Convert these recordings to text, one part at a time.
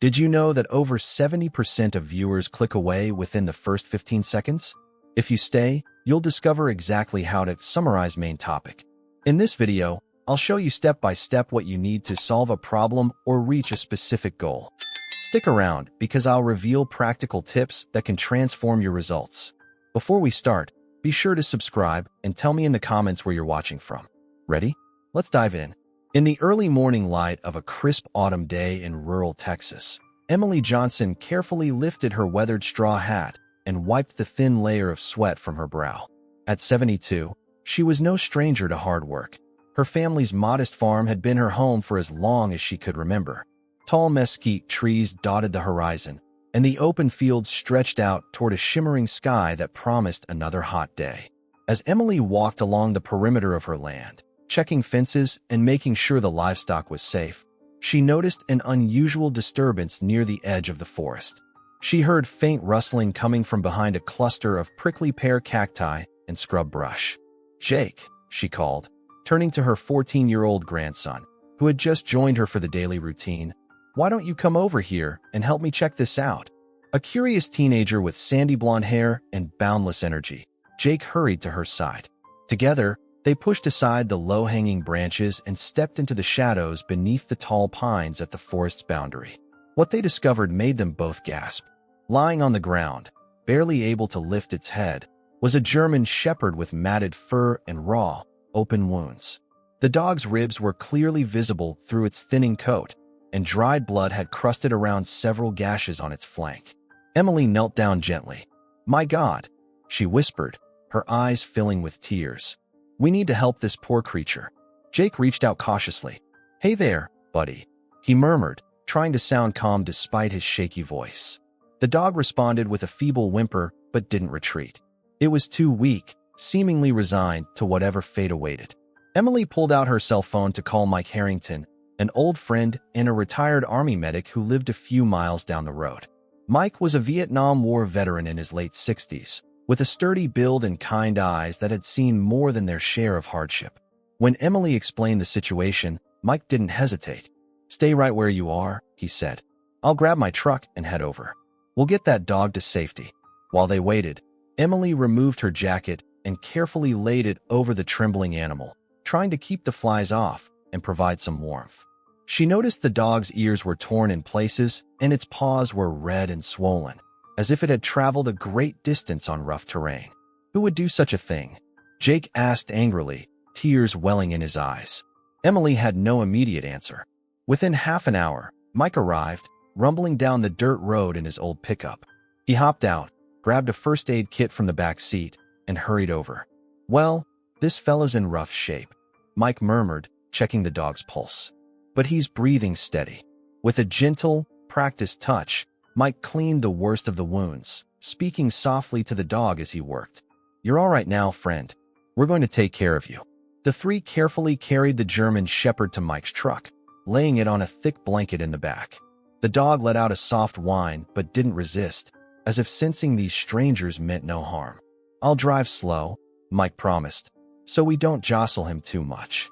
Did you know that over 70% of viewers click away within the first 15 seconds? If you stay, you'll discover exactly how to summarize main topic. In this video, I'll show you step by step what you need to solve a problem or reach a specific goal. Stick around because I'll reveal practical tips that can transform your results. Before we start, be sure to subscribe and tell me in the comments where you're watching from. Ready? Let's dive in. In the early morning light of a crisp autumn day in rural Texas, Emily Johnson carefully lifted her weathered straw hat and wiped the thin layer of sweat from her brow. At 72, she was no stranger to hard work. Her family's modest farm had been her home for as long as she could remember. Tall mesquite trees dotted the horizon, and the open fields stretched out toward a shimmering sky that promised another hot day. As Emily walked along the perimeter of her land, checking fences and making sure the livestock was safe, she noticed an unusual disturbance near the edge of the forest. She heard faint rustling coming from behind a cluster of prickly pear cacti and scrub brush. "Jake," she called, turning to her 14-year-old grandson, who had just joined her for the daily routine. "Why don't you come over here and help me check this out?" A curious teenager with sandy blonde hair and boundless energy, Jake hurried to her side. Together, they pushed aside the low-hanging branches and stepped into the shadows beneath the tall pines at the forest's boundary. What they discovered made them both gasp. Lying on the ground, barely able to lift its head, was a German shepherd with matted fur and raw, open wounds. The dog's ribs were clearly visible through its thinning coat, and dried blood had crusted around several gashes on its flank. Emily knelt down gently. "My God," she whispered, her eyes filling with tears. "We need to help this poor creature." Jake reached out cautiously. "Hey there, buddy," he murmured, trying to sound calm despite his shaky voice. The dog responded with a feeble whimper but didn't retreat. It was too weak, seemingly resigned to whatever fate awaited. Emily pulled out her cell phone to call Mike Harrington, an old friend and a retired Army medic who lived a few miles down the road. Mike was a Vietnam War veteran in his late 60s, with a sturdy build and kind eyes that had seen more than their share of hardship. When Emily explained the situation, Mike didn't hesitate. "Stay right where you are," he said. "I'll grab my truck and head over. We'll get that dog to safety." While they waited, Emily removed her jacket and carefully laid it over the trembling animal, trying to keep the flies off and provide some warmth. She noticed the dog's ears were torn in places and its paws were red and swollen, as if it had traveled a great distance on rough terrain. "Who would do such a thing?" Jake asked angrily, tears welling in his eyes. Emily had no immediate answer. Within half an hour, Mike arrived, rumbling down the dirt road in his old pickup. He hopped out, grabbed a first aid kit from the back seat, and hurried over. "Well, this fella's in rough shape," Mike murmured, checking the dog's pulse. "But he's breathing steady." With a gentle, practiced touch, Mike cleaned the worst of the wounds, speaking softly to the dog as he worked. "You're all right now, friend. We're going to take care of you." The three carefully carried the German shepherd to Mike's truck, laying it on a thick blanket in the back. The dog let out a soft whine but didn't resist, as if sensing these strangers meant no harm. "I'll drive slow," Mike promised, "so we don't jostle him too much."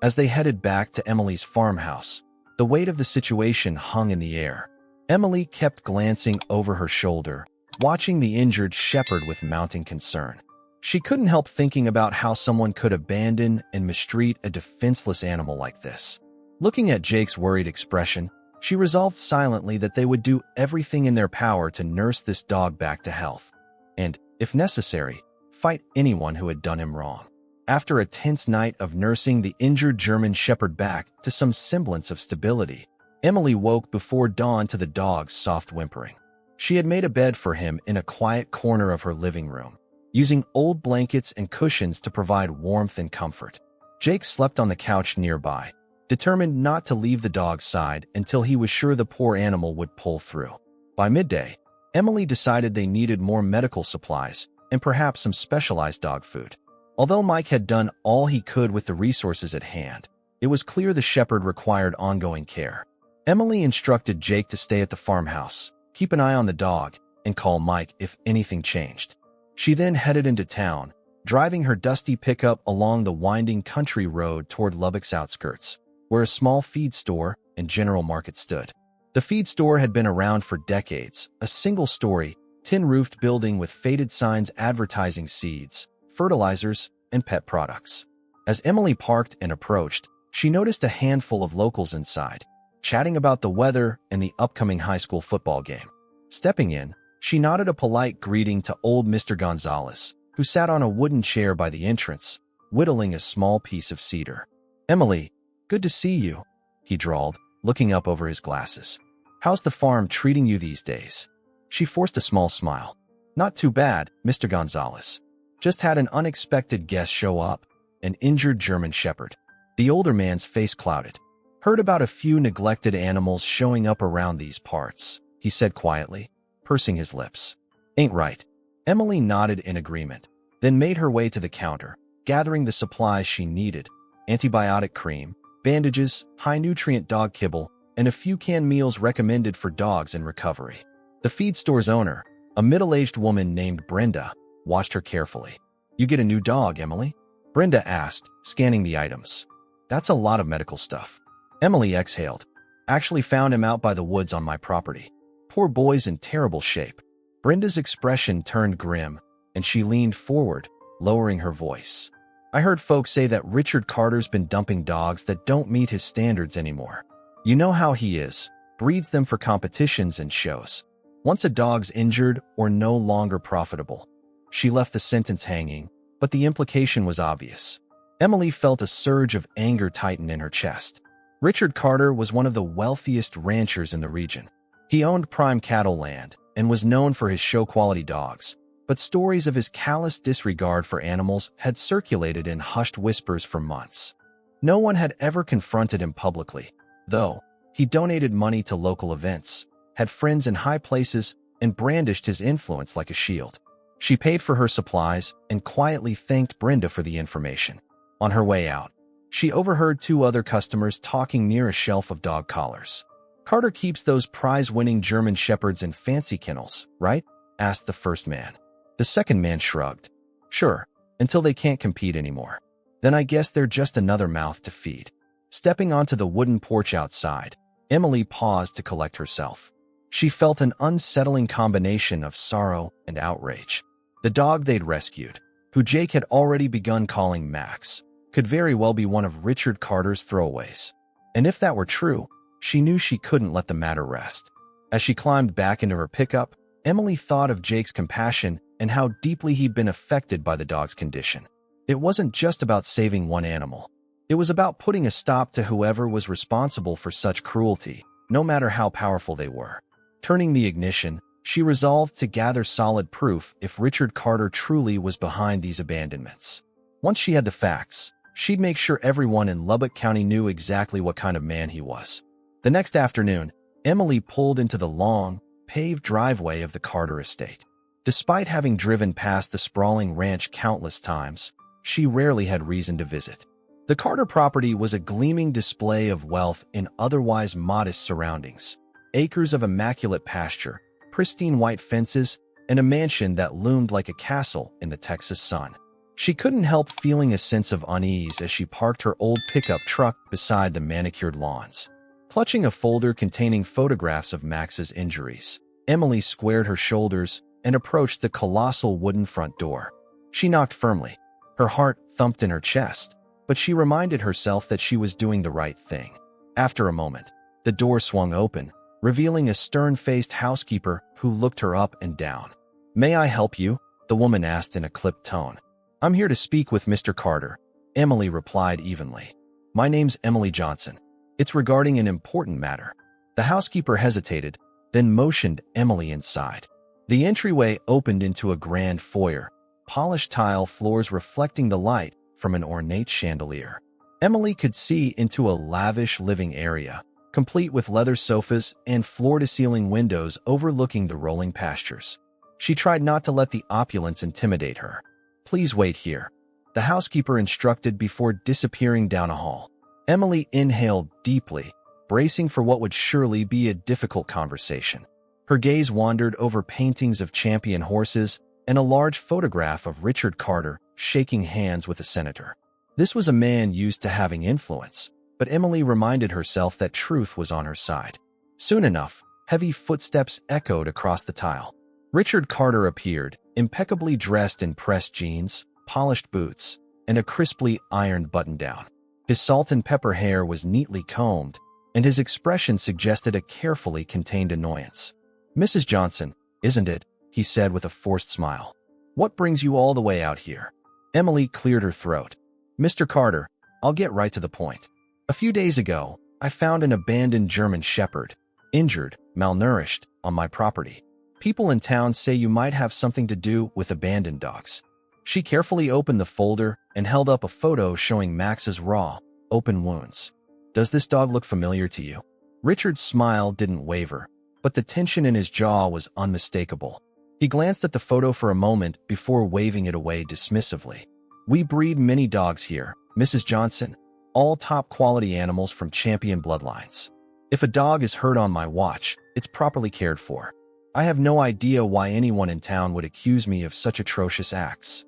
As they headed back to Emily's farmhouse, the weight of the situation hung in the air. Emily kept glancing over her shoulder, watching the injured shepherd with mounting concern. She couldn't help thinking about how someone could abandon and mistreat a defenseless animal like this. Looking at Jake's worried expression, she resolved silently that they would do everything in their power to nurse this dog back to health, and, if necessary, fight anyone who had done him wrong. After a tense night of nursing the injured German shepherd back to some semblance of stability, Emily woke before dawn to the dog's soft whimpering. She had made a bed for him in a quiet corner of her living room, using old blankets and cushions to provide warmth and comfort. Jake slept on the couch nearby, determined not to leave the dog's side until he was sure the poor animal would pull through. By midday, Emily decided they needed more medical supplies and perhaps some specialized dog food. Although Mike had done all he could with the resources at hand, it was clear the shepherd required ongoing care. Emily instructed Jake to stay at the farmhouse, keep an eye on the dog, and call Mike if anything changed. She then headed into town, driving her dusty pickup along the winding country road toward Lubbock's outskirts, where a small feed store and general market stood. The feed store had been around for decades, a single-story, tin-roofed building with faded signs advertising seeds, fertilizers, and pet products. As Emily parked and approached, she noticed a handful of locals inside, chatting about the weather and the upcoming high school football game. Stepping in, she nodded a polite greeting to old Mr. Gonzalez, who sat on a wooden chair by the entrance, whittling a small piece of cedar. "Emily, good to see you," he drawled, looking up over his glasses. "How's the farm treating you these days?" She forced a small smile. "Not too bad, Mr. Gonzalez. Just had an unexpected guest show up, an injured German shepherd." The older man's face clouded. "Heard about a few neglected animals showing up around these parts," he said quietly, pursing his lips. "Ain't right." Emily nodded in agreement, then made her way to the counter, gathering the supplies she needed: antibiotic cream, bandages, high-nutrient dog kibble, and a few canned meals recommended for dogs in recovery. The feed store's owner, a middle-aged woman named Brenda, watched her carefully. "You get a new dog, Emily?" Brenda asked, scanning the items. "That's a lot of medical stuff." Emily exhaled. "Actually found him out by the woods on my property. Poor boy's in terrible shape." Brenda's expression turned grim, and she leaned forward, lowering her voice. "I heard folks say that Richard Carter's been dumping dogs that don't meet his standards anymore. You know how he is, breeds them for competitions and shows. Once a dog's injured or no longer profitable." She left the sentence hanging, but the implication was obvious. Emily felt a surge of anger tighten in her chest. Richard Carter was one of the wealthiest ranchers in the region. He owned prime cattle land and was known for his show-quality dogs, but stories of his callous disregard for animals had circulated in hushed whispers for months. No one had ever confronted him publicly, though. He donated money to local events, had friends in high places, and brandished his influence like a shield. She paid for her supplies and quietly thanked Brenda for the information. On her way out, she overheard two other customers talking near a shelf of dog collars. "Carter keeps those prize-winning German shepherds in fancy kennels, right?" asked the first man. The second man shrugged. "Sure, until they can't compete anymore. Then I guess they're just another mouth to feed." Stepping onto the wooden porch outside, Emily paused to collect herself. She felt an unsettling combination of sorrow and outrage. The dog they'd rescued, who Jake had already begun calling Max, could very well be one of Richard Carter's throwaways. And if that were true, she knew she couldn't let the matter rest. As she climbed back into her pickup, Emily thought of Jake's compassion and how deeply he'd been affected by the dog's condition. It wasn't just about saving one animal. It was about putting a stop to whoever was responsible for such cruelty, no matter how powerful they were. Turning the ignition, she resolved to gather solid proof if Richard Carter truly was behind these abandonments. Once she had the facts, she'd make sure everyone in Lubbock County knew exactly what kind of man he was. The next afternoon, Emily pulled into the long, paved driveway of the Carter estate. Despite having driven past the sprawling ranch countless times, she rarely had reason to visit. The Carter property was a gleaming display of wealth in otherwise modest surroundings. Acres of immaculate pasture, pristine white fences, and a mansion that loomed like a castle in the Texas sun. She couldn't help feeling a sense of unease as she parked her old pickup truck beside the manicured lawns. Clutching a folder containing photographs of Max's injuries, Emily squared her shoulders and approached the colossal wooden front door. She knocked firmly. Her heart thumped in her chest, but she reminded herself that she was doing the right thing. After a moment, the door swung open, revealing a stern-faced housekeeper who looked her up and down. "May I help you?" the woman asked in a clipped tone. "I'm here to speak with Mr. Carter," Emily replied evenly. "My name's Emily Johnson. It's regarding an important matter." The housekeeper hesitated, then motioned Emily inside. The entryway opened into a grand foyer, polished tile floors reflecting the light from an ornate chandelier. Emily could see into a lavish living area, complete with leather sofas and floor-to-ceiling windows overlooking the rolling pastures. She tried not to let the opulence intimidate her. "Please wait here," the housekeeper instructed before disappearing down a hall. Emily inhaled deeply, bracing for what would surely be a difficult conversation. Her gaze wandered over paintings of champion horses and a large photograph of Richard Carter shaking hands with a senator. This was a man used to having influence, but Emily reminded herself that truth was on her side. Soon enough, heavy footsteps echoed across the tile. Richard Carter appeared, impeccably dressed in pressed jeans, polished boots, and a crisply ironed button-down. His salt and pepper hair was neatly combed, and his expression suggested a carefully contained annoyance. "Mrs. Johnson, isn't it?" he said with a forced smile. "What brings you all the way out here?" Emily cleared her throat. "Mr. Carter, I'll get right to the point. A few days ago, I found an abandoned German shepherd, injured, malnourished, on my property. People in town say you might have something to do with abandoned dogs." She carefully opened the folder and held up a photo showing Max's raw, open wounds. "Does this dog look familiar to you?" Richard's smile didn't waver, but the tension in his jaw was unmistakable. He glanced at the photo for a moment before waving it away dismissively. "We breed many dogs here, Mrs. Johnson, all top-quality animals from champion bloodlines. If a dog is hurt on my watch, it's properly cared for. I have no idea why anyone in town would accuse me of such atrocious acts."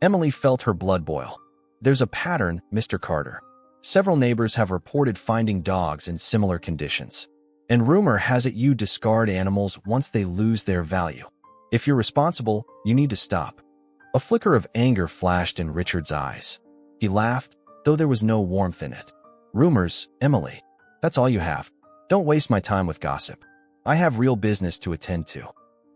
Emily felt her blood boil. "There's a pattern, Mr. Carter. Several neighbors have reported finding dogs in similar conditions. And rumor has it you discard animals once they lose their value. If you're responsible, you need to stop." A flicker of anger flashed in Richard's eyes. He laughed, though there was no warmth in it. "Rumors, Emily. That's all you have. Don't waste my time with gossip. I have real business to attend to."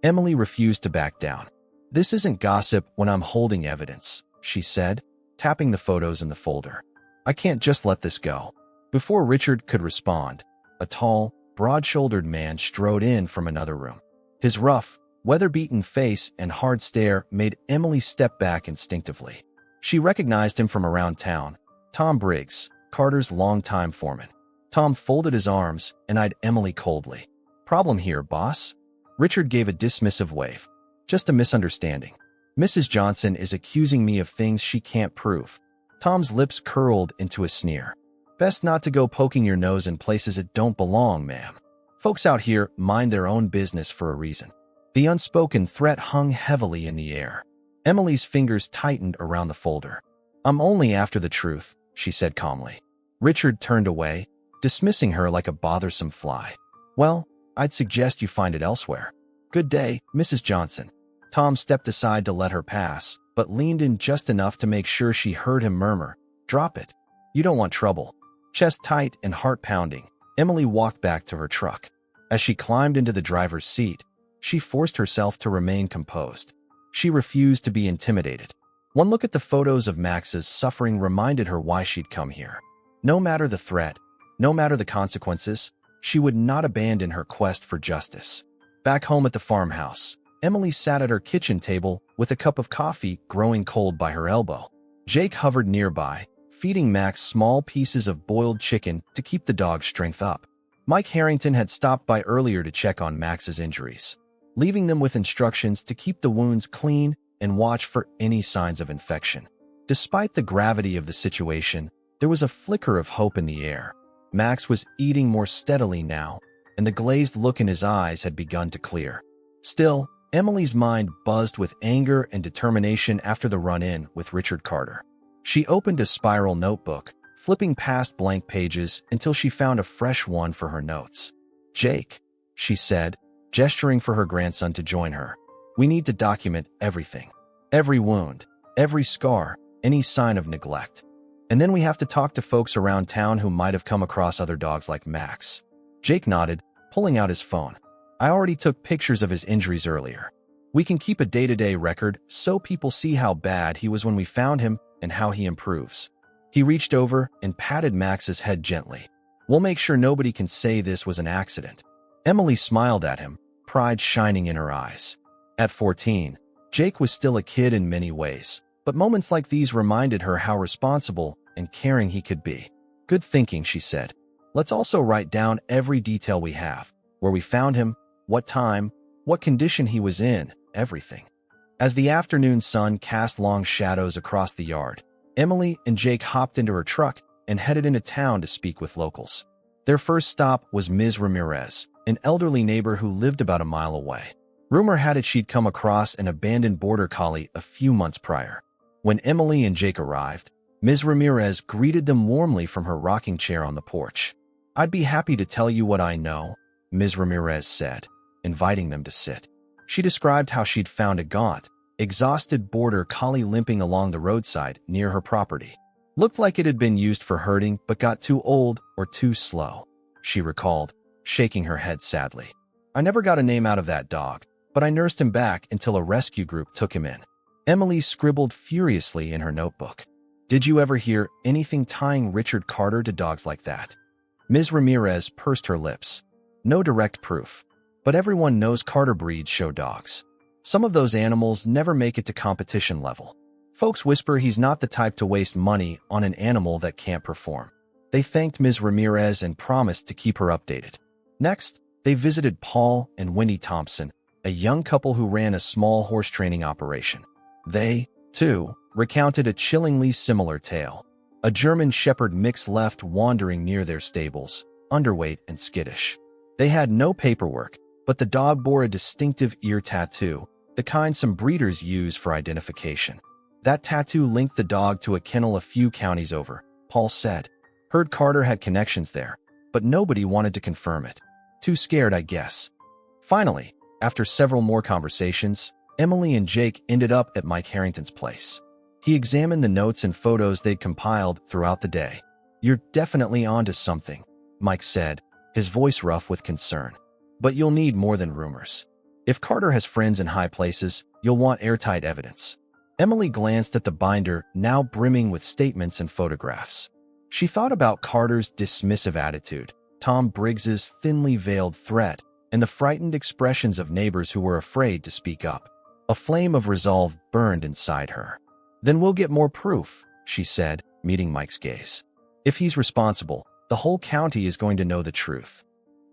Emily refused to back down. "This isn't gossip when I'm holding evidence," she said, tapping the photos in the folder. "I can't just let this go." Before Richard could respond, a tall, broad-shouldered man strode in from another room. His rough, weather-beaten face and hard stare made Emily step back instinctively. She recognized him from around town, Tom Briggs, Carter's longtime foreman. Tom folded his arms and eyed Emily coldly. "Problem here, boss?" Richard gave a dismissive wave. "Just a misunderstanding. Mrs. Johnson is accusing me of things she can't prove." Tom's lips curled into a sneer. "Best not to go poking your nose in places it don't belong, ma'am. Folks out here mind their own business for a reason." The unspoken threat hung heavily in the air. Emily's fingers tightened around the folder. "I'm only after the truth," she said calmly. Richard turned away, dismissing her like a bothersome fly. "Well, I'd suggest you find it elsewhere. Good day, Mrs. Johnson." Tom stepped aside to let her pass, but leaned in just enough to make sure she heard him murmur, "Drop it. You don't want trouble." Chest tight and heart pounding, Emily walked back to her truck. As she climbed into the driver's seat, she forced herself to remain composed. She refused to be intimidated. One look at the photos of Max's suffering reminded her why she'd come here. No matter the threat, no matter the consequences, she would not abandon her quest for justice. Back home at the farmhouse, Emily sat at her kitchen table with a cup of coffee growing cold by her elbow. Jake hovered nearby, feeding Max small pieces of boiled chicken to keep the dog's strength up. Mike Harrington had stopped by earlier to check on Max's injuries, leaving them with instructions to keep the wounds clean and watch for any signs of infection. Despite the gravity of the situation, there was a flicker of hope in the air. Max was eating more steadily now, and the glazed look in his eyes had begun to clear. Still, Emily's mind buzzed with anger and determination after the run-in with Richard Carter. She opened a spiral notebook, flipping past blank pages until she found a fresh one for her notes. "Jake," she said, gesturing for her grandson to join her. "We need to document everything. Every wound, every scar, any sign of neglect. And then we have to talk to folks around town who might have come across other dogs like Max." Jake nodded, pulling out his phone. "I already took pictures of his injuries earlier. We can keep a day-to-day record so people see how bad he was when we found him and how he improves." He reached over and patted Max's head gently. "We'll make sure nobody can say this was an accident." Emily smiled at him, pride shining in her eyes. At 14, Jake was still a kid in many ways, but moments like these reminded her how responsible and caring he could be. "Good thinking," she said. "Let's also write down every detail we have, where we found him, what time, what condition he was in, everything." As the afternoon sun cast long shadows across the yard, Emily and Jake hopped into her truck and headed into town to speak with locals. Their first stop was Ms. Ramirez, an elderly neighbor who lived about a mile away. Rumor had it she'd come across an abandoned border collie a few months prior. When Emily and Jake arrived, Ms. Ramirez greeted them warmly from her rocking chair on the porch. "I'd be happy to tell you what I know, Ms. Ramirez said, inviting them to sit. She described how she'd found a gaunt, exhausted border collie limping along the roadside near her property. Looked like it had been used for herding but got too old or too slow, she recalled, shaking her head sadly. I never got a name out of that dog, but I nursed him back until a rescue group took him in. Emily scribbled furiously in her notebook. Did you ever hear anything tying Richard Carter to dogs like that? Ms. Ramirez pursed her lips. No direct proof, but everyone knows Carter breeds show dogs. Some of those animals never make it to competition level. Folks whisper he's not the type to waste money on an animal that can't perform. They thanked Ms. Ramirez and promised to keep her updated. Next, they visited Paul and Wendy Thompson, a young couple who ran a small horse training operation. They, too, recounted a chillingly similar tale. A German Shepherd mix left wandering near their stables, underweight and skittish. They had no paperwork, but the dog bore a distinctive ear tattoo, the kind some breeders use for identification. That tattoo linked the dog to a kennel a few counties over, Paul said. Heard Carter had connections there, but nobody wanted to confirm it. Too scared, I guess. Finally, after several more conversations, Emily and Jake ended up at Mike Harrington's place. He examined the notes and photos they'd compiled throughout the day. You're definitely onto something, Mike said, his voice rough with concern. But you'll need more than rumors. If Carter has friends in high places, you'll want airtight evidence. Emily glanced at the binder, now brimming with statements and photographs. She thought about Carter's dismissive attitude, Tom Briggs's thinly veiled threat, and the frightened expressions of neighbors who were afraid to speak up. A flame of resolve burned inside her. Then we'll get more proof, she said, meeting Mike's gaze. If he's responsible, the whole county is going to know the truth.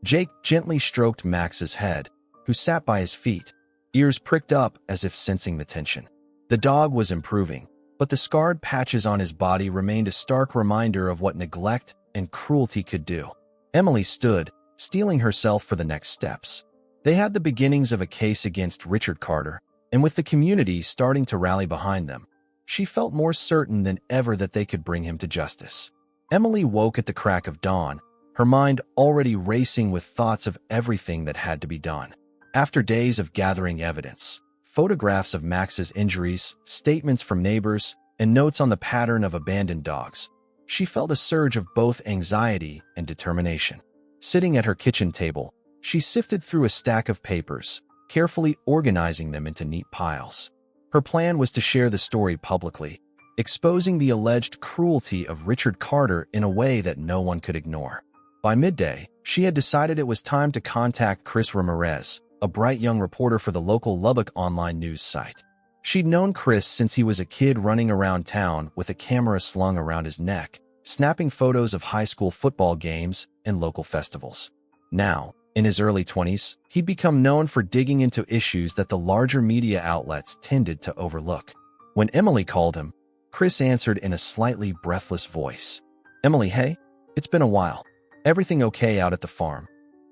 Jake gently stroked Max's head, who sat by his feet, ears pricked up as if sensing the tension. The dog was improving, but the scarred patches on his body remained a stark reminder of what neglect and cruelty could do. Emily stood, steeling herself for the next steps. They had the beginnings of a case against Richard Carter, and with the community starting to rally behind them, she felt more certain than ever that they could bring him to justice. Emily woke at the crack of dawn, her mind already racing with thoughts of everything that had to be done. After days of gathering evidence, photographs of Max's injuries, statements from neighbors, and notes on the pattern of abandoned dogs, she felt a surge of both anxiety and determination. Sitting at her kitchen table, she sifted through a stack of papers, carefully organizing them into neat piles. Her plan was to share the story publicly, exposing the alleged cruelty of Richard Carter in a way that no one could ignore. By midday, she had decided it was time to contact Chris Ramirez, a bright young reporter for the local Lubbock online news site. She'd known Chris since he was a kid running around town with a camera slung around his neck, snapping photos of high school football games and local festivals. Now, in his early 20s, he'd become known for digging into issues that the larger media outlets tended to overlook. When Emily called him, Chris answered in a slightly breathless voice. Emily, hey, it's been a while. Everything okay out at the farm?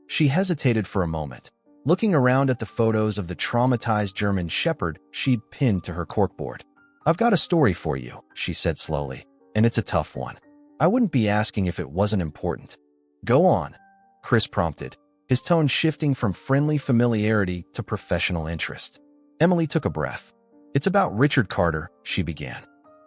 She hesitated for a moment, looking around at the photos of the traumatized German Shepherd she'd pinned to her corkboard. I've got a story for you, she said slowly, and it's a tough one. I wouldn't be asking if it wasn't important. Go on, Chris prompted, his tone shifting from friendly familiarity to professional interest. Emily took a breath. It's about Richard Carter, she began.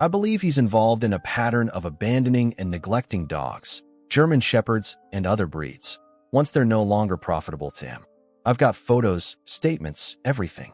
I believe he's involved in a pattern of abandoning and neglecting dogs, German Shepherds, and other breeds, once they're no longer profitable to him. I've got photos, statements, everything.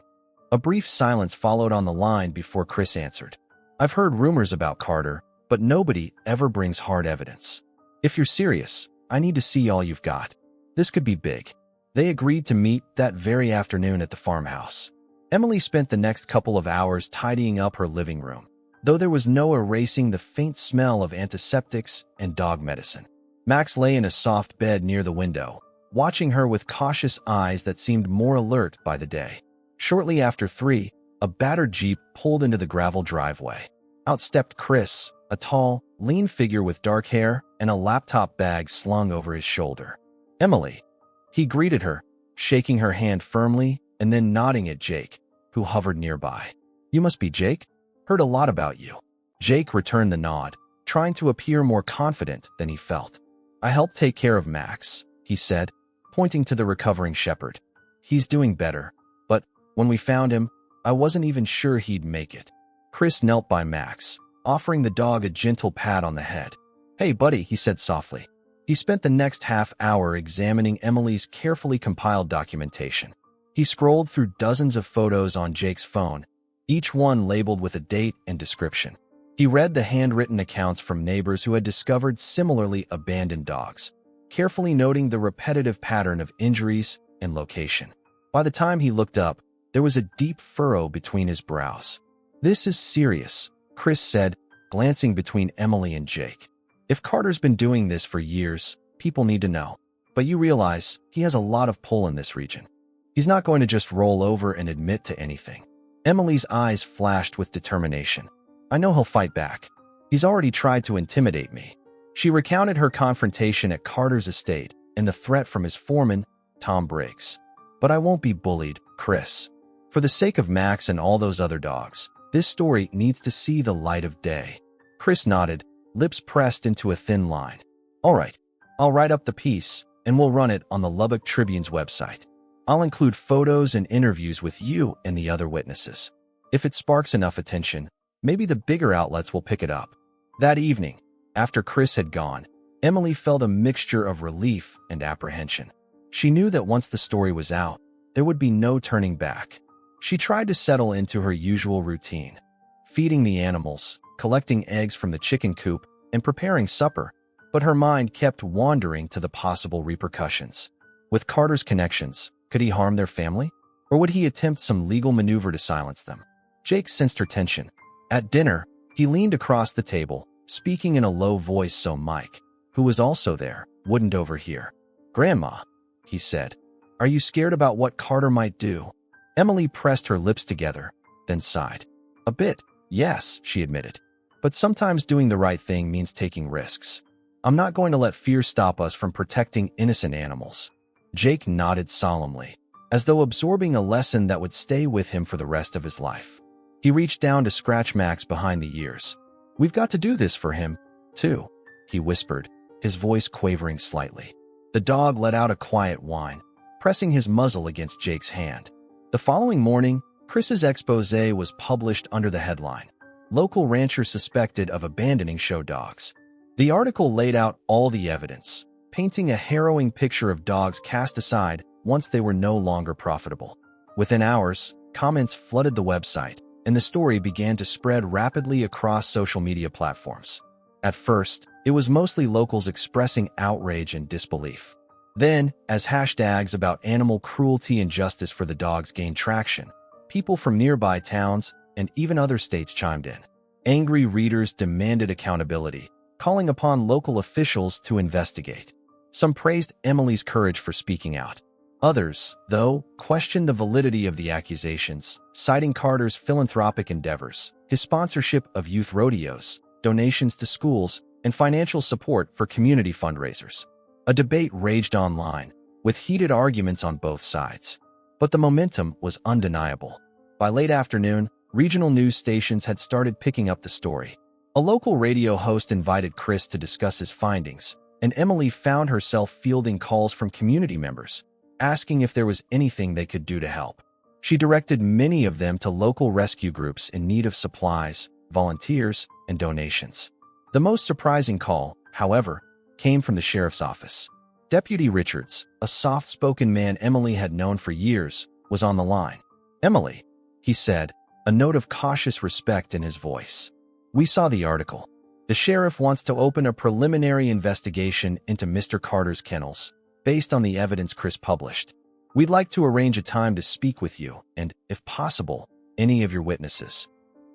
A brief silence followed on the line before Chris answered. I've heard rumors about Carter, but nobody ever brings hard evidence. If you're serious, I need to see all you've got. This could be big. They agreed to meet that very afternoon at the farmhouse. Emily spent the next couple of hours tidying up her living room, though there was no erasing the faint smell of antiseptics and dog medicine. Max lay in a soft bed near the window, watching her with cautious eyes that seemed more alert by the day. Shortly after 3, a battered Jeep pulled into the gravel driveway. Out stepped Chris, a tall, lean figure with dark hair and a laptop bag slung over his shoulder. Emily. He greeted her, shaking her hand firmly and then nodding at Jake, who hovered nearby. You must be Jake? Heard a lot about you. Jake returned the nod, trying to appear more confident than he felt. I helped take care of Max, he said, pointing to the recovering shepherd. "He's doing better, but when we found him, I wasn't even sure he'd make it." Chris knelt by Max, offering the dog a gentle pat on the head. "Hey, buddy," he said softly. He spent the next half hour examining Emily's carefully compiled documentation. He scrolled through dozens of photos on Jake's phone, each one labeled with a date and description. He read the handwritten accounts from neighbors who had discovered similarly abandoned dogs, carefully noting the repetitive pattern of injuries and location. By the time he looked up, there was a deep furrow between his brows. "This is serious," Chris said, glancing between Emily and Jake. "If Carter's been doing this for years, people need to know. But you realize he has a lot of pull in this region. He's not going to just roll over and admit to anything." Emily's eyes flashed with determination. "I know he'll fight back. He's already tried to intimidate me." She recounted her confrontation at Carter's estate and the threat from his foreman, Tom Briggs. "But I won't be bullied, Chris. For the sake of Max and all those other dogs, this story needs to see the light of day." Chris nodded, lips pressed into a thin line. "All right, I'll write up the piece, and we'll run it on the Lubbock Tribune's website. I'll include photos and interviews with you and the other witnesses. If it sparks enough attention, maybe the bigger outlets will pick it up." That evening, after Chris had gone, Emily felt a mixture of relief and apprehension. She knew that once the story was out, there would be no turning back. She tried to settle into her usual routine, feeding the animals, collecting eggs from the chicken coop, and preparing supper, but her mind kept wandering to the possible repercussions. With Carter's connections, could he harm their family? Or would he attempt some legal maneuver to silence them? Jake sensed her tension. At dinner, he leaned across the table, speaking in a low voice so Mike, who was also there, wouldn't overhear. "Grandma," he said, "are you scared about what Carter might do?" Emily pressed her lips together, then sighed. "A bit, yes," she admitted. "But sometimes doing the right thing means taking risks. I'm not going to let fear stop us from protecting innocent animals." Jake nodded solemnly, as though absorbing a lesson that would stay with him for the rest of his life. He reached down to scratch Max behind the ears. "We've got to do this for him, too," he whispered, his voice quavering slightly. The dog let out a quiet whine, pressing his muzzle against Jake's hand. The following morning, Chris's expose was published under the headline, "Local Rancher Suspected of Abandoning Show Dogs." The article laid out all the evidence, painting a harrowing picture of dogs cast aside once they were no longer profitable. Within hours, comments flooded the website, and the story began to spread rapidly across social media platforms. At first, it was mostly locals expressing outrage and disbelief. Then, as hashtags about animal cruelty and justice for the dogs gained traction, people from nearby towns and even other states chimed in. Angry readers demanded accountability, calling upon local officials to investigate. Some praised Emily's courage for speaking out. Others, though, questioned the validity of the accusations, citing Carter's philanthropic endeavors, his sponsorship of youth rodeos, donations to schools, and financial support for community fundraisers. A debate raged online, with heated arguments on both sides. But the momentum was undeniable. By late afternoon, regional news stations had started picking up the story. A local radio host invited Chris to discuss his findings, and Emily found herself fielding calls from community members, asking if there was anything they could do to help. She directed many of them to local rescue groups in need of supplies, volunteers, and donations. The most surprising call, however, came from the sheriff's office. Deputy Richards, a soft-spoken man Emily had known for years, was on the line. "Emily," he said, a note of cautious respect in his voice. "We saw the article. The sheriff wants to open a preliminary investigation into Mr. Carter's kennels, based on the evidence Chris published. We'd like to arrange a time to speak with you and, if possible, any of your witnesses."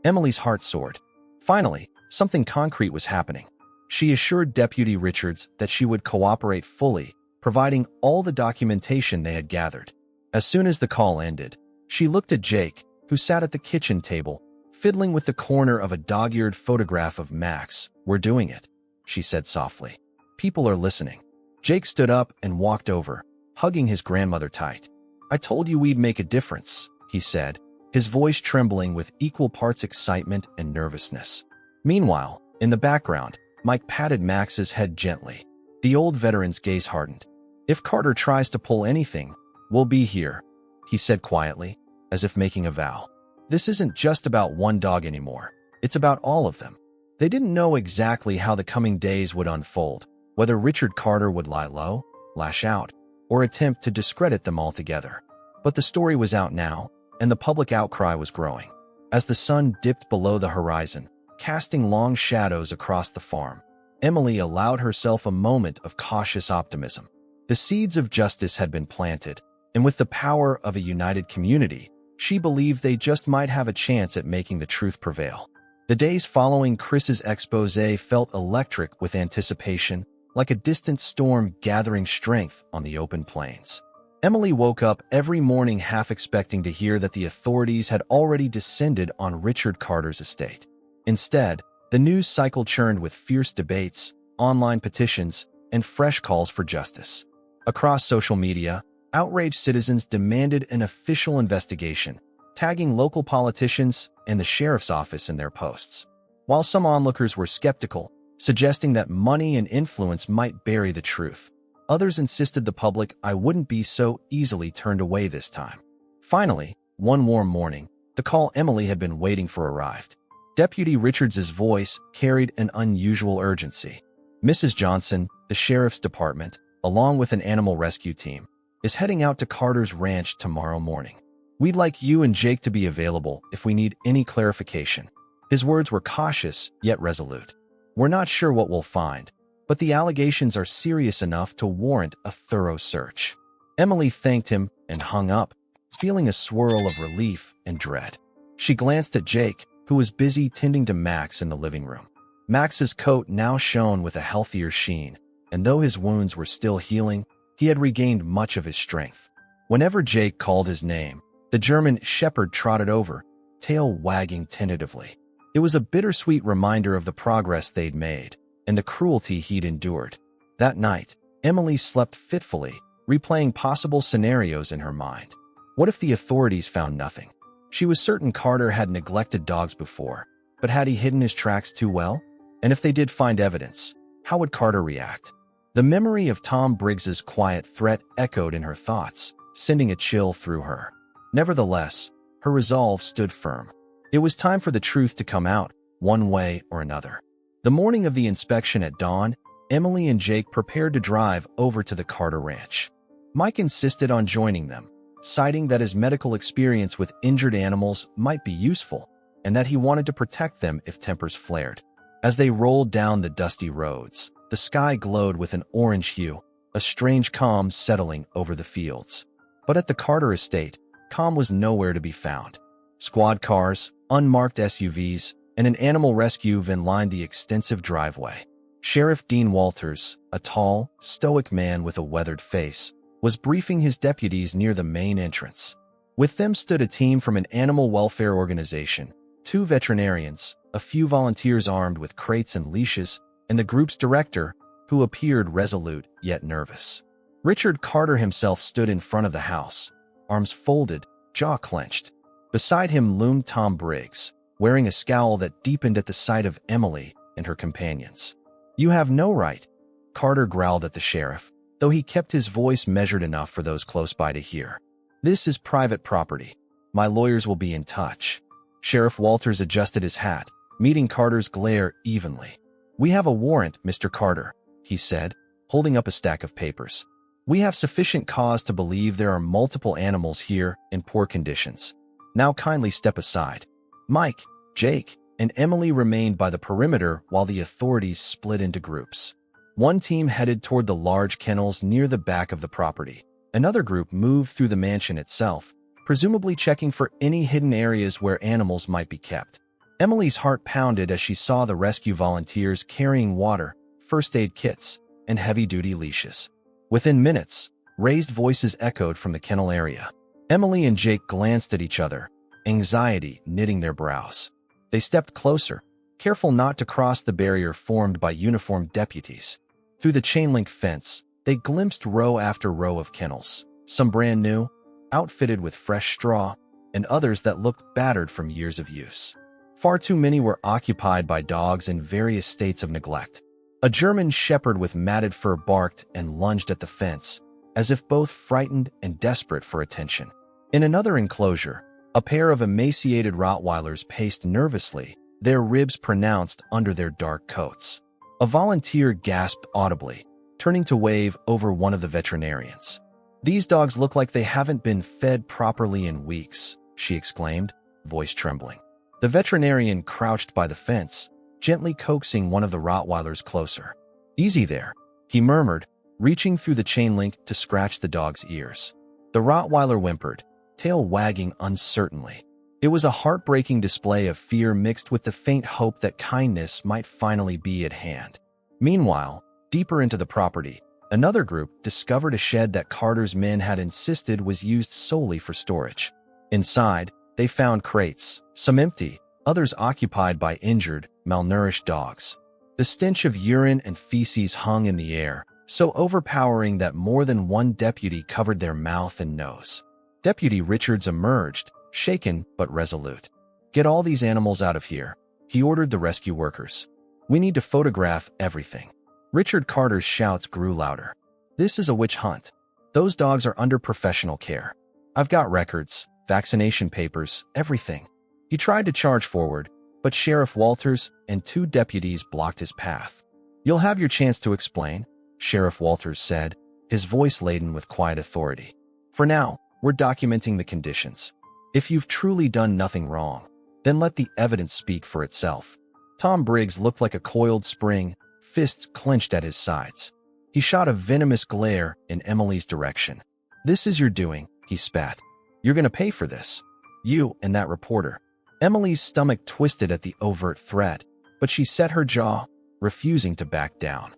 Emily's heart soared. Finally, something concrete was happening. She assured Deputy Richards that she would cooperate fully, providing all the documentation they had gathered. As soon as the call ended, she looked at Jake, who sat at the kitchen table, fiddling with the corner of a dog-eared photograph of Max. "We're doing it," she said softly. "People are listening." Jake stood up and walked over, hugging his grandmother tight. "I told you we'd make a difference," he said, his voice trembling with equal parts excitement and nervousness. Meanwhile, in the background, Mike patted Max's head gently. The old veteran's gaze hardened. If Carter tries to pull anything, we'll be here, he said quietly, as if making a vow. This isn't just about one dog anymore. It's about all of them. They didn't know exactly how the coming days would unfold, whether Richard Carter would lie low, lash out, or attempt to discredit them altogether. But the story was out now, and the public outcry was growing. As the sun dipped below the horizon, casting long shadows across the farm, Emily allowed herself a moment of cautious optimism. The seeds of justice had been planted, and with the power of a united community, she believed they just might have a chance at making the truth prevail. The days following Chris's exposé felt electric with anticipation, like a distant storm gathering strength on the open plains. Emily woke up every morning half expecting to hear that the authorities had already descended on Richard Carter's estate. Instead, the news cycle churned with fierce debates, online petitions, and fresh calls for justice. Across social media, outraged citizens demanded an official investigation, tagging local politicians and the sheriff's office in their posts. While some onlookers were skeptical, suggesting that money and influence might bury the truth, others insisted the public eye wouldn't be so easily turned away this time. Finally, one warm morning, the call Emily had been waiting for arrived. Deputy Richards's voice carried an unusual urgency. Mrs. Johnson, the sheriff's department, along with an animal rescue team, is heading out to Carter's ranch tomorrow morning. We'd like you and Jake to be available if we need any clarification. His words were cautious, yet resolute. We're not sure what we'll find, but the allegations are serious enough to warrant a thorough search. Emily thanked him and hung up, feeling a swirl of relief and dread. She glanced at Jake, who was busy tending to Max in the living room. Max's coat now shone with a healthier sheen, and though his wounds were still healing, he had regained much of his strength. Whenever Jake called his name, the German shepherd trotted over, tail wagging tentatively. It was a bittersweet reminder of the progress they'd made and the cruelty he'd endured. That night, Emily slept fitfully, replaying possible scenarios in her mind. What if the authorities found nothing? She was certain Carter had neglected dogs before, but had he hidden his tracks too well? And if they did find evidence, how would Carter react? The memory of Tom Briggs's quiet threat echoed in her thoughts, sending a chill through her. Nevertheless, her resolve stood firm. It was time for the truth to come out, one way or another. The morning of the inspection at dawn, Emily and Jake prepared to drive over to the Carter ranch. Mike insisted on joining them, citing that his medical experience with injured animals might be useful, and that he wanted to protect them if tempers flared. As they rolled down the dusty roads, the sky glowed with an orange hue, a strange calm settling over the fields. But at the Carter estate, calm was nowhere to be found. Squad cars, unmarked SUVs, and an animal rescue van lined the extensive driveway. Sheriff Dean Walters, a tall, stoic man with a weathered face, was briefing his deputies near the main entrance. With them stood a team from an animal welfare organization, 2 veterinarians, a few volunteers armed with crates and leashes, and the group's director, who appeared resolute yet nervous. Richard Carter himself stood in front of the house, arms folded, jaw clenched. Beside him loomed Tom Briggs, wearing a scowl that deepened at the sight of Emily and her companions. "You have no right," Carter growled at the sheriff, though he kept his voice measured enough for those close by to hear. "This is private property. My lawyers will be in touch." Sheriff Walters adjusted his hat, meeting Carter's glare evenly. "We have a warrant, Mr. Carter," he said, holding up a stack of papers. "We have sufficient cause to believe there are multiple animals here in poor conditions. Now kindly step aside." Mike, Jake, and Emily remained by the perimeter while the authorities split into groups. One team headed toward the large kennels near the back of the property. Another group moved through the mansion itself, presumably checking for any hidden areas where animals might be kept. Emily's heart pounded as she saw the rescue volunteers carrying water, first aid kits, and heavy-duty leashes. Within minutes, raised voices echoed from the kennel area. Emily and Jake glanced at each other, anxiety knitting their brows. They stepped closer, careful not to cross the barrier formed by uniformed deputies. Through the chain-link fence, they glimpsed row after row of kennels, some brand new, outfitted with fresh straw, and others that looked battered from years of use. Far too many were occupied by dogs in various states of neglect. A German shepherd with matted fur barked and lunged at the fence, as if both frightened and desperate for attention. In another enclosure, a pair of emaciated Rottweilers paced nervously, their ribs pronounced under their dark coats. A volunteer gasped audibly, turning to wave over one of the veterinarians. "These dogs look like they haven't been fed properly in weeks," she exclaimed, voice trembling. The veterinarian crouched by the fence, gently coaxing one of the Rottweilers closer. "Easy there," he murmured, reaching through the chain link to scratch the dog's ears. The Rottweiler whimpered, tail wagging uncertainly. It was a heartbreaking display of fear mixed with the faint hope that kindness might finally be at hand. Meanwhile, deeper into the property, another group discovered a shed that Carter's men had insisted was used solely for storage. Inside, they found crates, some empty, others occupied by injured, malnourished dogs. The stench of urine and feces hung in the air, so overpowering that more than one deputy covered their mouth and nose. Deputy Richards emerged, shaken but resolute. "Get all these animals out of here," he ordered the rescue workers. "We need to photograph everything." Richard Carter's shouts grew louder. "This is a witch hunt. Those dogs are under professional care. I've got records, vaccination papers, everything." He tried to charge forward, but Sheriff Walters and two deputies blocked his path. "You'll have your chance to explain," Sheriff Walters said, his voice laden with quiet authority. "For now, we're documenting the conditions. If you've truly done nothing wrong, then let the evidence speak for itself." Tom Briggs looked like a coiled spring, fists clenched at his sides. He shot a venomous glare in Emily's direction. "This is your doing," he spat. "You're going to pay for this. You and that reporter." Emily's stomach twisted at the overt threat, but she set her jaw, refusing to back down.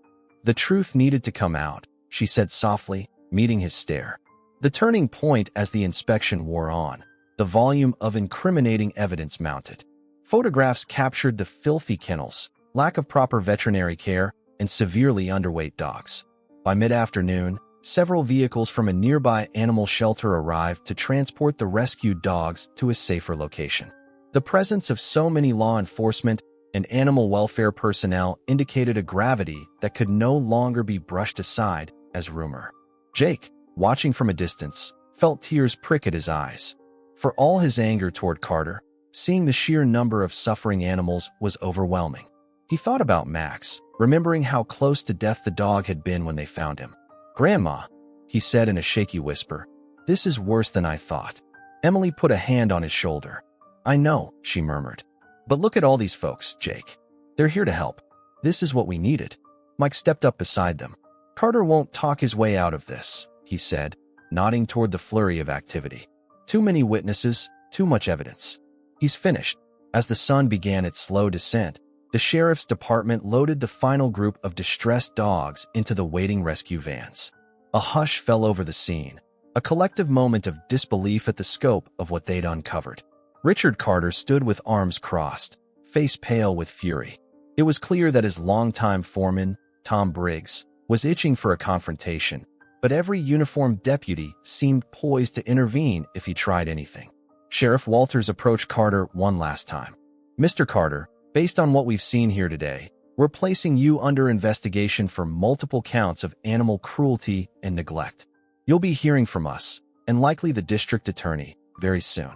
"The truth needed to come out," she said softly, meeting his stare. The turning point as the inspection wore on, the volume of incriminating evidence mounted. Photographs captured the filthy kennels, lack of proper veterinary care, and severely underweight dogs. By mid-afternoon, several vehicles from a nearby animal shelter arrived to transport the rescued dogs to a safer location. The presence of so many law enforcement and animal welfare personnel indicated a gravity that could no longer be brushed aside as rumor. Jake, watching from a distance, felt tears prick at his eyes. For all his anger toward Carter, seeing the sheer number of suffering animals was overwhelming. He thought about Max, remembering how close to death the dog had been when they found him. "Grandma," he said in a shaky whisper, "this is worse than I thought." Emily put a hand on his shoulder. "I know," she murmured. "But look at all these folks, Jake. They're here to help. This is what we needed." Mike stepped up beside them. "Carter won't talk his way out of this," he said, nodding toward the flurry of activity. "Too many witnesses, too much evidence. He's finished." As the sun began its slow descent, the sheriff's department loaded the final group of distressed dogs into the waiting rescue vans. A hush fell over the scene, a collective moment of disbelief at the scope of what they'd uncovered. Richard Carter stood with arms crossed, face pale with fury. It was clear that his longtime foreman, Tom Briggs, was itching for a confrontation, but every uniformed deputy seemed poised to intervene if he tried anything. Sheriff Walters approached Carter one last time. "Mr. Carter, based on what we've seen here today, we're placing you under investigation for multiple counts of animal cruelty and neglect. You'll be hearing from us, and likely the district attorney, very soon."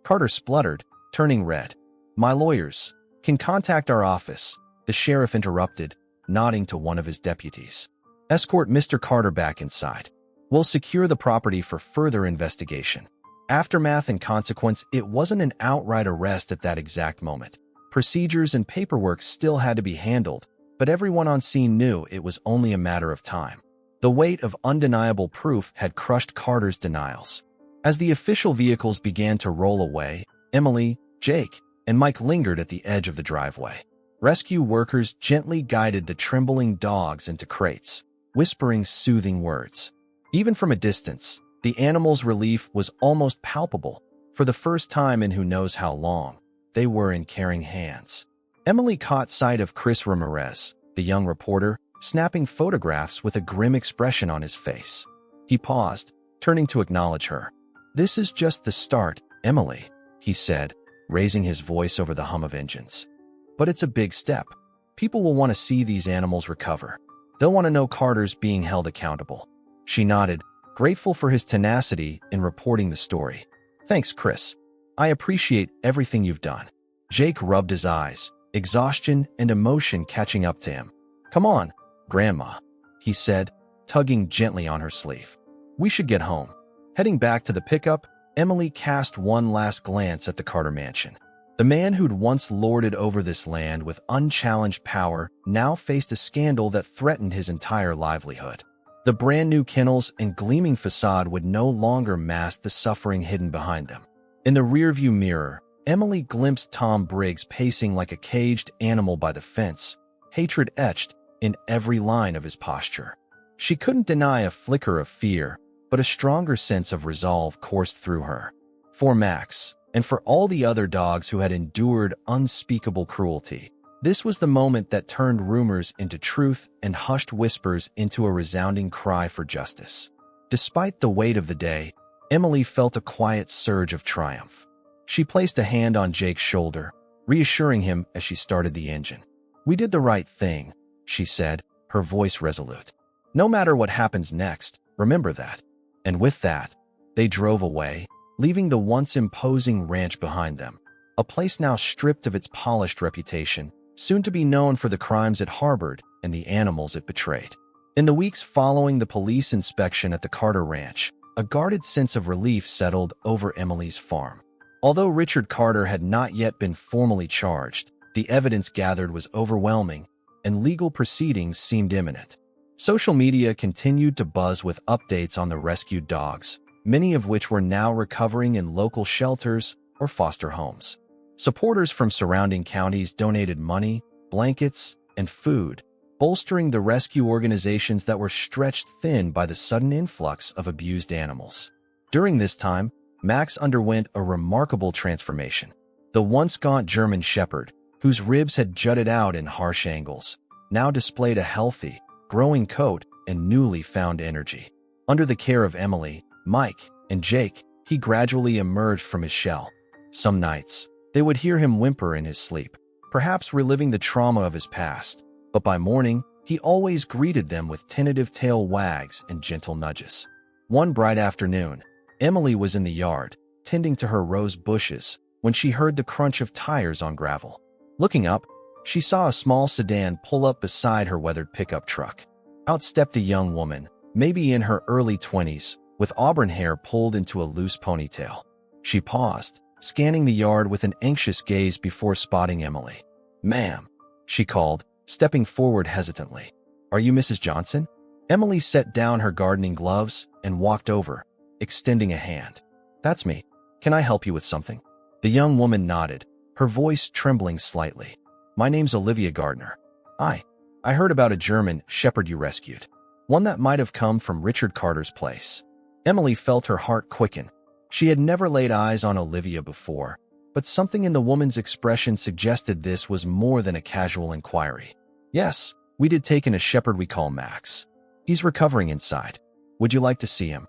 Carter spluttered, turning red. "My lawyers can contact our office," the sheriff interrupted, nodding to one of his deputies. "Escort Mr. Carter back inside. We'll secure the property for further investigation." Aftermath and consequence. It wasn't an outright arrest at that exact moment. Procedures and paperwork still had to be handled, but everyone on scene knew it was only a matter of time. The weight of undeniable proof had crushed Carter's denials. As the official vehicles began to roll away, Emily, Jake, and Mike lingered at the edge of the driveway. Rescue workers gently guided the trembling dogs into crates, whispering soothing words. Even from a distance, the animals' relief was almost palpable. For the first time in who knows how long, they were in caring hands. Emily caught sight of Chris Ramirez, the young reporter, snapping photographs with a grim expression on his face. He paused, turning to acknowledge her. "This is just the start, Emily," he said, raising his voice over the hum of engines. "But it's a big step. People will want to see these animals recover. They'll want to know Carter's being held accountable." She nodded, grateful for his tenacity in reporting the story. Thanks, Chris. I appreciate everything you've done. Jake rubbed his eyes, exhaustion and emotion catching up to him. Come on, Grandma, he said, tugging gently on her sleeve. We should get home. Heading back to the pickup, Emily cast one last glance at the Carter mansion. The man who'd once lorded over this land with unchallenged power now faced a scandal that threatened his entire livelihood. The brand-new kennels and gleaming facade would no longer mask the suffering hidden behind them. In the rearview mirror, Emily glimpsed Tom Briggs pacing like a caged animal by the fence, hatred etched in every line of his posture. She couldn't deny a flicker of fear, but a stronger sense of resolve coursed through her. For Max, and for all the other dogs who had endured unspeakable cruelty, this was the moment that turned rumors into truth and hushed whispers into a resounding cry for justice. Despite the weight of the day, Emily felt a quiet surge of triumph. She placed a hand on Jake's shoulder, reassuring him as she started the engine. We did the right thing, she said, her voice resolute. No matter what happens next, remember that. And with that, they drove away, leaving the once imposing ranch behind them, a place now stripped of its polished reputation, soon to be known for the crimes it harbored and the animals it betrayed. In the weeks following the police inspection at the Carter Ranch, a guarded sense of relief settled over Emily's farm. Although Richard Carter had not yet been formally charged, the evidence gathered was overwhelming, and legal proceedings seemed imminent. Social media continued to buzz with updates on the rescued dogs, many of which were now recovering in local shelters or foster homes. Supporters from surrounding counties donated money, blankets, and food, bolstering the rescue organizations that were stretched thin by the sudden influx of abused animals. During this time, Max underwent a remarkable transformation. The once gaunt German Shepherd, whose ribs had jutted out in harsh angles, now displayed a healthy, growing coat and newly found energy. Under the care of Emily, Mike, and Jake, he gradually emerged from his shell. Some nights, they would hear him whimper in his sleep, perhaps reliving the trauma of his past, but by morning, he always greeted them with tentative tail wags and gentle nudges. One bright afternoon, Emily was in the yard, tending to her rose bushes, when she heard the crunch of tires on gravel. Looking up, she saw a small sedan pull up beside her weathered pickup truck. Out stepped a young woman, maybe in her early 20s, with auburn hair pulled into a loose ponytail. She paused, scanning the yard with an anxious gaze before spotting Emily. "Ma'am," she called, stepping forward hesitantly. "Are you Mrs. Johnson?" Emily set down her gardening gloves and walked over, extending a hand. "That's me. Can I help you with something?" The young woman nodded, her voice trembling slightly. "My name's Olivia Gardner. I heard about a German shepherd you rescued. One that might have come from Richard Carter's place." Emily felt her heart quicken. She had never laid eyes on Olivia before, but something in the woman's expression suggested this was more than a casual inquiry. "Yes, we did take in a shepherd we call Max. He's recovering inside. Would you like to see him?"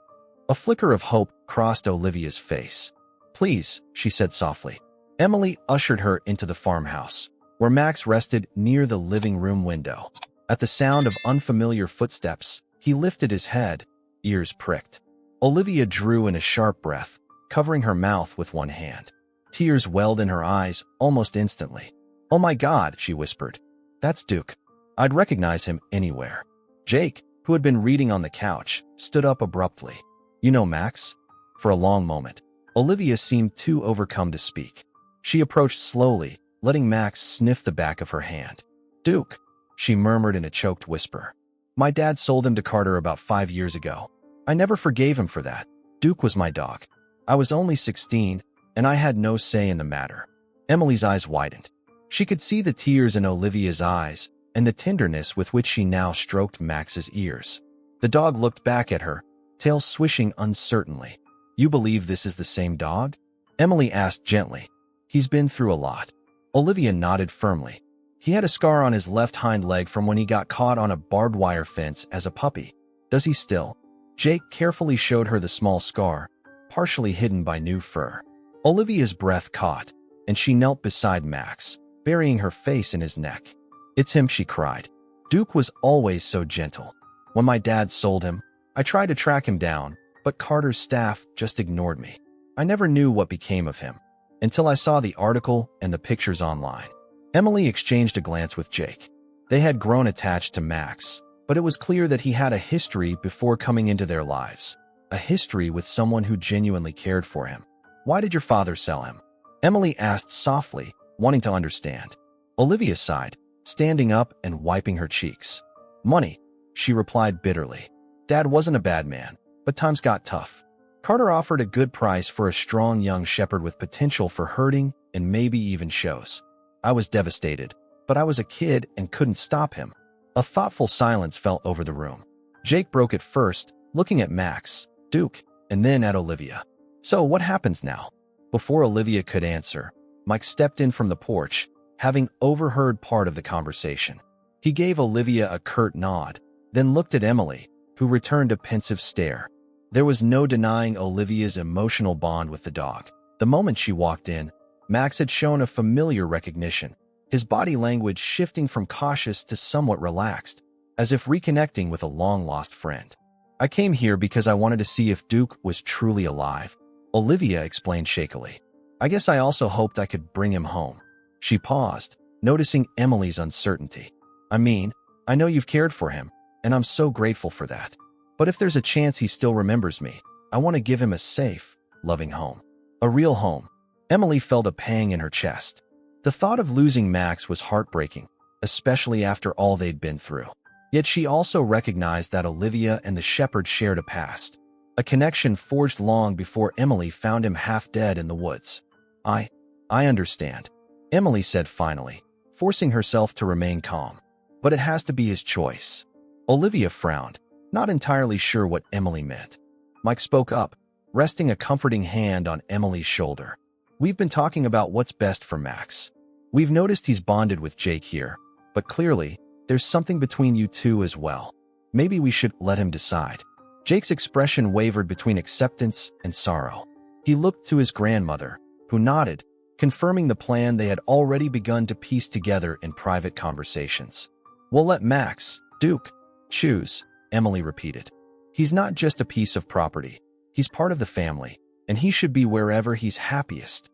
A flicker of hope crossed Olivia's face. "Please," she said softly. Emily ushered her into the farmhouse, where Max rested near the living room window. At the sound of unfamiliar footsteps, he lifted his head, ears pricked. Olivia drew in a sharp breath, covering her mouth with one hand. Tears welled in her eyes almost instantly. "Oh my God," she whispered. "That's Duke. I'd recognize him anywhere." Jake, who had been reading on the couch, stood up abruptly. "You know Max?" For a long moment, Olivia seemed too overcome to speak. She approached slowly, letting Max sniff the back of her hand. "Duke," she murmured in a choked whisper. "My dad sold him to Carter about 5 years ago. I never forgave him for that. Duke was my dog. I was only 16, and I had no say in the matter." Emily's eyes widened. She could see the tears in Olivia's eyes and the tenderness with which she now stroked Max's ears. The dog looked back at her, tail swishing uncertainly. "You believe this is the same dog?" Emily asked gently. "He's been through a lot." Olivia nodded firmly. "He had a scar on his left hind leg from when he got caught on a barbed wire fence as a puppy. Does he still?" Jake carefully showed her the small scar, partially hidden by new fur. Olivia's breath caught, and she knelt beside Max, burying her face in his neck. "It's him," she cried. "Duke was always so gentle. When my dad sold him, I tried to track him down, but Carter's staff just ignored me. I never knew what became of him, until I saw the article and the pictures online. Emily exchanged a glance with Jake. They had grown attached to Max, but it was clear that he had a history before coming into their lives. A history with someone who genuinely cared for him. Why did your father sell him? Emily asked softly, wanting to understand. Olivia sighed, standing up and wiping her cheeks. Money, she replied bitterly. Dad wasn't a bad man, but times got tough. Carter offered a good price for a strong young shepherd with potential for herding and maybe even shows. I was devastated, but I was a kid and couldn't stop him. A thoughtful silence fell over the room. Jake broke it first, looking at Max, Duke, and then at Olivia. So what happens now? Before Olivia could answer, Mike stepped in from the porch, having overheard part of the conversation. He gave Olivia a curt nod, then looked at Emily, who returned a pensive stare. There was no denying Olivia's emotional bond with the dog. The moment she walked in, Max had shown a familiar recognition, his body language shifting from cautious to somewhat relaxed, as if reconnecting with a long-lost friend. I came here because I wanted to see if Duke was truly alive, Olivia explained shakily. I guess I also hoped I could bring him home. She paused, noticing Emily's uncertainty. I mean, I know you've cared for him, and I'm so grateful for that. But if there's a chance he still remembers me, I want to give him a safe, loving home. A real home. Emily felt a pang in her chest. The thought of losing Max was heartbreaking, especially after all they'd been through. Yet she also recognized that Olivia and the shepherd shared a past, a connection forged long before Emily found him half dead in the woods. I understand, Emily said finally, forcing herself to remain calm. But it has to be his choice. Olivia frowned, not entirely sure what Emily meant. Mike spoke up, resting a comforting hand on Emily's shoulder. We've been talking about what's best for Max. We've noticed he's bonded with Jake here, but clearly, there's something between you two as well. Maybe we should let him decide. Jake's expression wavered between acceptance and sorrow. He looked to his grandmother, who nodded, confirming the plan they had already begun to piece together in private conversations. We'll let Max, Duke, choose, Emily repeated. He's not just a piece of property. He's part of the family, and he should be wherever he's happiest.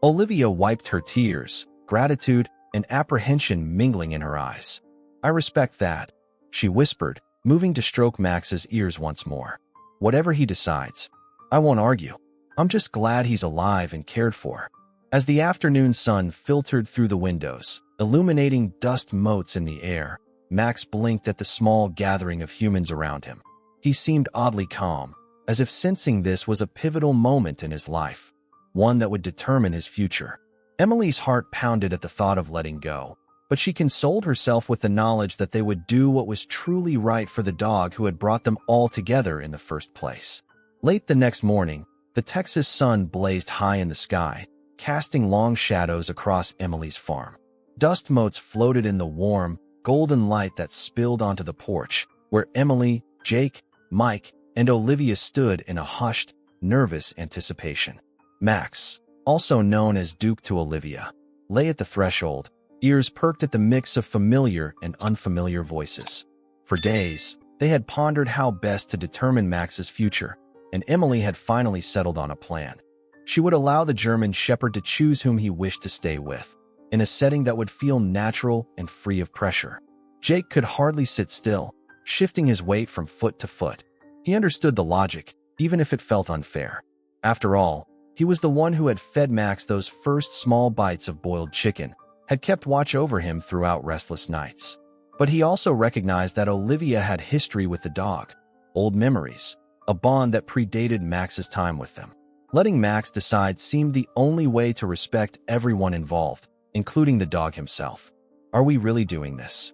Olivia wiped her tears, gratitude and apprehension mingling in her eyes. I respect that, she whispered, moving to stroke Max's ears once more. Whatever he decides, I won't argue. I'm just glad he's alive and cared for. As the afternoon sun filtered through the windows, illuminating dust motes in the air, Max blinked at the small gathering of humans around him. He seemed oddly calm, as if sensing this was a pivotal moment in his life, one that would determine his future. Emily's heart pounded at the thought of letting go, but she consoled herself with the knowledge that they would do what was truly right for the dog who had brought them all together in the first place. Late the next morning, the Texas sun blazed high in the sky, casting long shadows across Emily's farm. Dust motes floated in the warm, golden light that spilled onto the porch, where Emily, Jake, Mike, and Olivia stood in a hushed, nervous anticipation. Max, also known as Duke to Olivia, lay at the threshold, ears perked at the mix of familiar and unfamiliar voices. For days, they had pondered how best to determine Max's future, and Emily had finally settled on a plan. She would allow the German shepherd to choose whom he wished to stay with, in a setting that would feel natural and free of pressure. Jake could hardly sit still, shifting his weight from foot to foot. He understood the logic, even if it felt unfair. After all, he was the one who had fed Max those first small bites of boiled chicken, had kept watch over him throughout restless nights. But he also recognized that Olivia had history with the dog, old memories, a bond that predated Max's time with them. Letting Max decide seemed the only way to respect everyone involved, including the dog himself. Are we really doing this?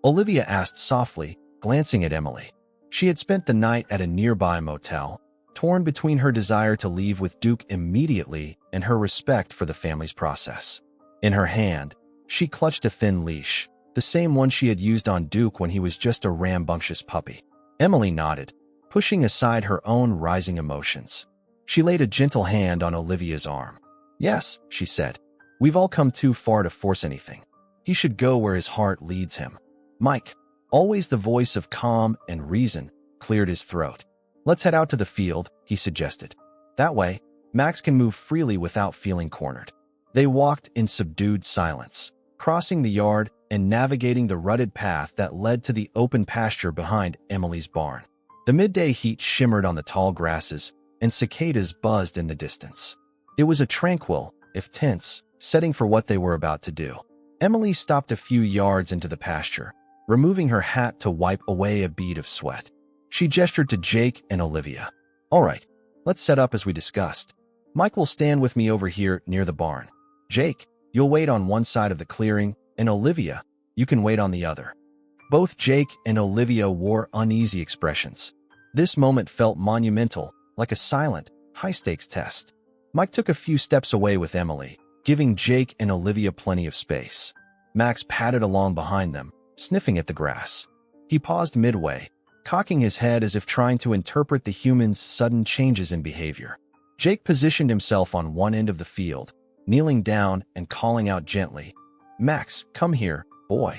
Olivia asked softly, glancing at Emily. She had spent the night at a nearby motel, torn between her desire to leave with Duke immediately and her respect for the family's process. In her hand, she clutched a thin leash, the same one she had used on Duke when he was just a rambunctious puppy. Emily nodded, pushing aside her own rising emotions. She laid a gentle hand on Olivia's arm. Yes, she said. We've all come too far to force anything. He should go where his heart leads him. Mike, always the voice of calm and reason, cleared his throat. Let's head out to the field, he suggested. That way, Max can move freely without feeling cornered. They walked in subdued silence, crossing the yard and navigating the rutted path that led to the open pasture behind Emily's barn. The midday heat shimmered on the tall grasses, and cicadas buzzed in the distance. It was a tranquil, if tense, setting for what they were about to do. Emily stopped a few yards into the pasture, removing her hat to wipe away a bead of sweat. She gestured to Jake and Olivia. All right, let's set up as we discussed. Mike will stand with me over here near the barn. Jake, you'll wait on one side of the clearing, and Olivia, you can wait on the other. Both Jake and Olivia wore uneasy expressions. This moment felt monumental, like a silent, high-stakes test. Mike took a few steps away with Emily, giving Jake and Olivia plenty of space. Max padded along behind them, sniffing at the grass. He paused midway, cocking his head as if trying to interpret the human's sudden changes in behavior. Jake positioned himself on one end of the field, kneeling down and calling out gently, "Max, come here, boy."